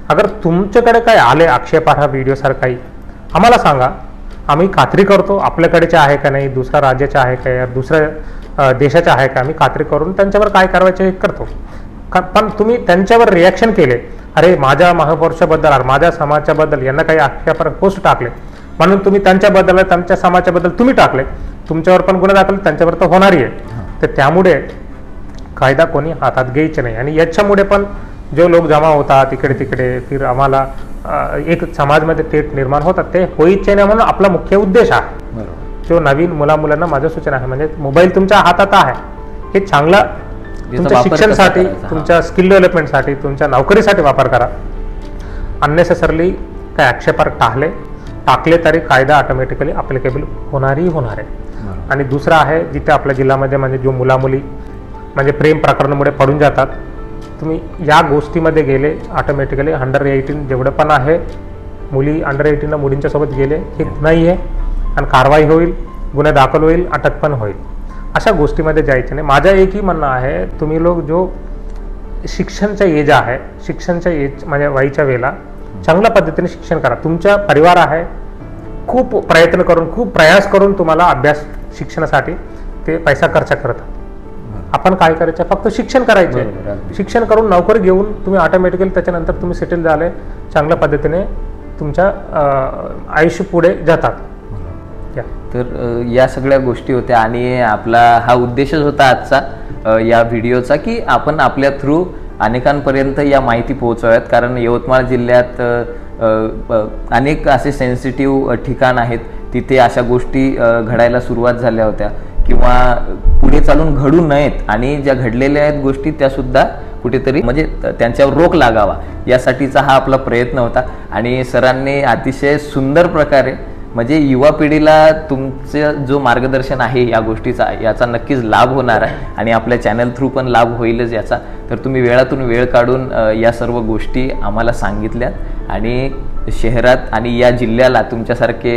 Speaker 3: अगर तुमच्याकडे काही आले आक्षेपार्ह व्हिडिओसार काही आम्हाला सांगा, आम्ही खात्री करतो आपल्याकडेचे आहे का नाही, दुसऱ्या राज्याचे आहे का, दुसऱ्या देशाचे आहे का, आम्ही खात्री करून त्यांच्यावर काय कारवाई करतो. पण तुम्ही त्यांच्यावर रिॲक्शन केले, अरे माझ्या महापौरुषाबद्दल, माझ्या समाजाबद्दल यांना काही आक्षेपार्ह पोस्ट टाकले म्हणून तुम्ही त्यांच्याबद्दल, त्यांच्या समाजाबद्दल तुम्ही टाकले, तुमच्यावर पण गुन्हा दाखल त्यांच्यावर तर होणारही आहे. तर त्यामुळे कायदा कोणी हातात घ्यायचे नाही. आणि याच्यामुळे पण जो लोक जमा होतात इकडे तिकडे, फिर आम्हाला एक समाजमध्ये तेट निर्माण होतात, ते होईचे नाही म्हणून आपला मुख्य उद्देश आहे. जो नवीन मुलांना माझ्या सूचना आहे, म्हणजे मोबाईल तुमच्या हातात आहे, हे चांगला तुमच्या शिक्षणासाठी, तुमच्या स्किल डेव्हलपमेंटसाठी, तुमच्या नोकरीसाठी वापर करा. अननेसेसरली काही आक्षेपार्ह टाकले तरी कायदा ऑटोमॅटिकली अप्लिकेबल होणार आहे. आणि दुसरा आहे, जिथे आपल्या जिल्ह्यामध्ये म्हणजे जो मुलामुली म्हणजे प्रेम प्रकरणामुळे पडून जातात, तुम्ही या गोष्टीमध्ये गेले ऑटोमॅटिकली अंडर-18 जेवढं पण आहे मुली अंडर-18 मुलींच्या सोबत गेले हे नाही आहे, आणि कारवाई होईल, गुन्हा दाखल होईल, अटक पण होईल. अशा गोष्टीमध्ये जायचं नाही. माझा एकही म्हणणं आहे, तुम्ही लोक जो शिक्षणचा एज आहे, शिक्षणच्या एज म्हणजे वयाच्या वेळेला चांगल्या पद्धतीने शिक्षण करा. तुमचा परिवार आहे, खूप प्रयत्न करून खूप प्रयास करून तुम्हाला अभ्यास शिक्षणासाठी ते पैसा खर्च करतात. आपण काय करायचं, फक्त शिक्षण करायचे. शिक्षण करून नोकरी घेऊन तुम्ही ऑटोमॅटिकली त्याच्यानंतर तुम्ही सेटल झाले, चांगल्या पद्धतीने तुमच्या आयुष्य पुढे जातात.
Speaker 2: तर या सगळ्या गोष्टी होत्या आणि आपला हा उद्देशच होता आजचा या व्हिडिओचा, की आपण आपल्या थ्रू अनेकांपर्यंत या माहिती पोहोचवाव्यात. कारण यवतमाळ जिल्ह्यात अनेक असे सेन्सिटिव्ह ठिकाण आहेत, तिथे अशा गोष्टी घडायला सुरुवात झाल्या होत्या किंवा पुढे चालून घडू नयेत, आणि ज्या घडलेल्या आहेत गोष्टी त्यासुद्धा कुठेतरी म्हणजे त्यांच्यावर रोख लागावा यासाठीचा हा आपला प्रयत्न होता. आणि सरांनी अतिशय सुंदर प्रकारे म्हणजे युवा पिढीला तुमचं जो मार्गदर्शन आहे या गोष्टीचा, याचा नक्कीच लाभ होणार आहे आणि आपल्या चॅनल थ्रू पण लाभ होईलच याचा. तर तुम्ही वेळातून वेळ काढून या सर्व गोष्टी आम्हाला सांगितल्यात आणि शहरात आणि या जिल्ह्याला तुमच्यासारखे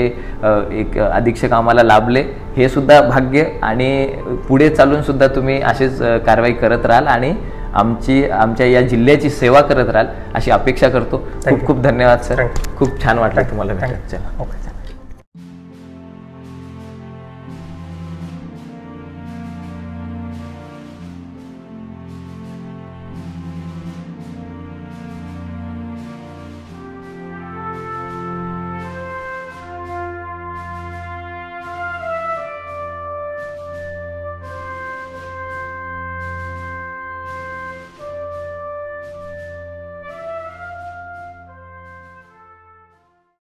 Speaker 2: एक अधीक्षक आम्हाला लाभले, हे सुद्धा भाग्य. आणि पुढे चालून सुद्धा तुम्ही असेच कारवाई करत राहाल आणि आमच्या या जिल्ह्याची सेवा करत राहाल अशी अपेक्षा करतो. खूप खूप धन्यवाद सर, खूप छान वाटलं तुम्हाला भेटून.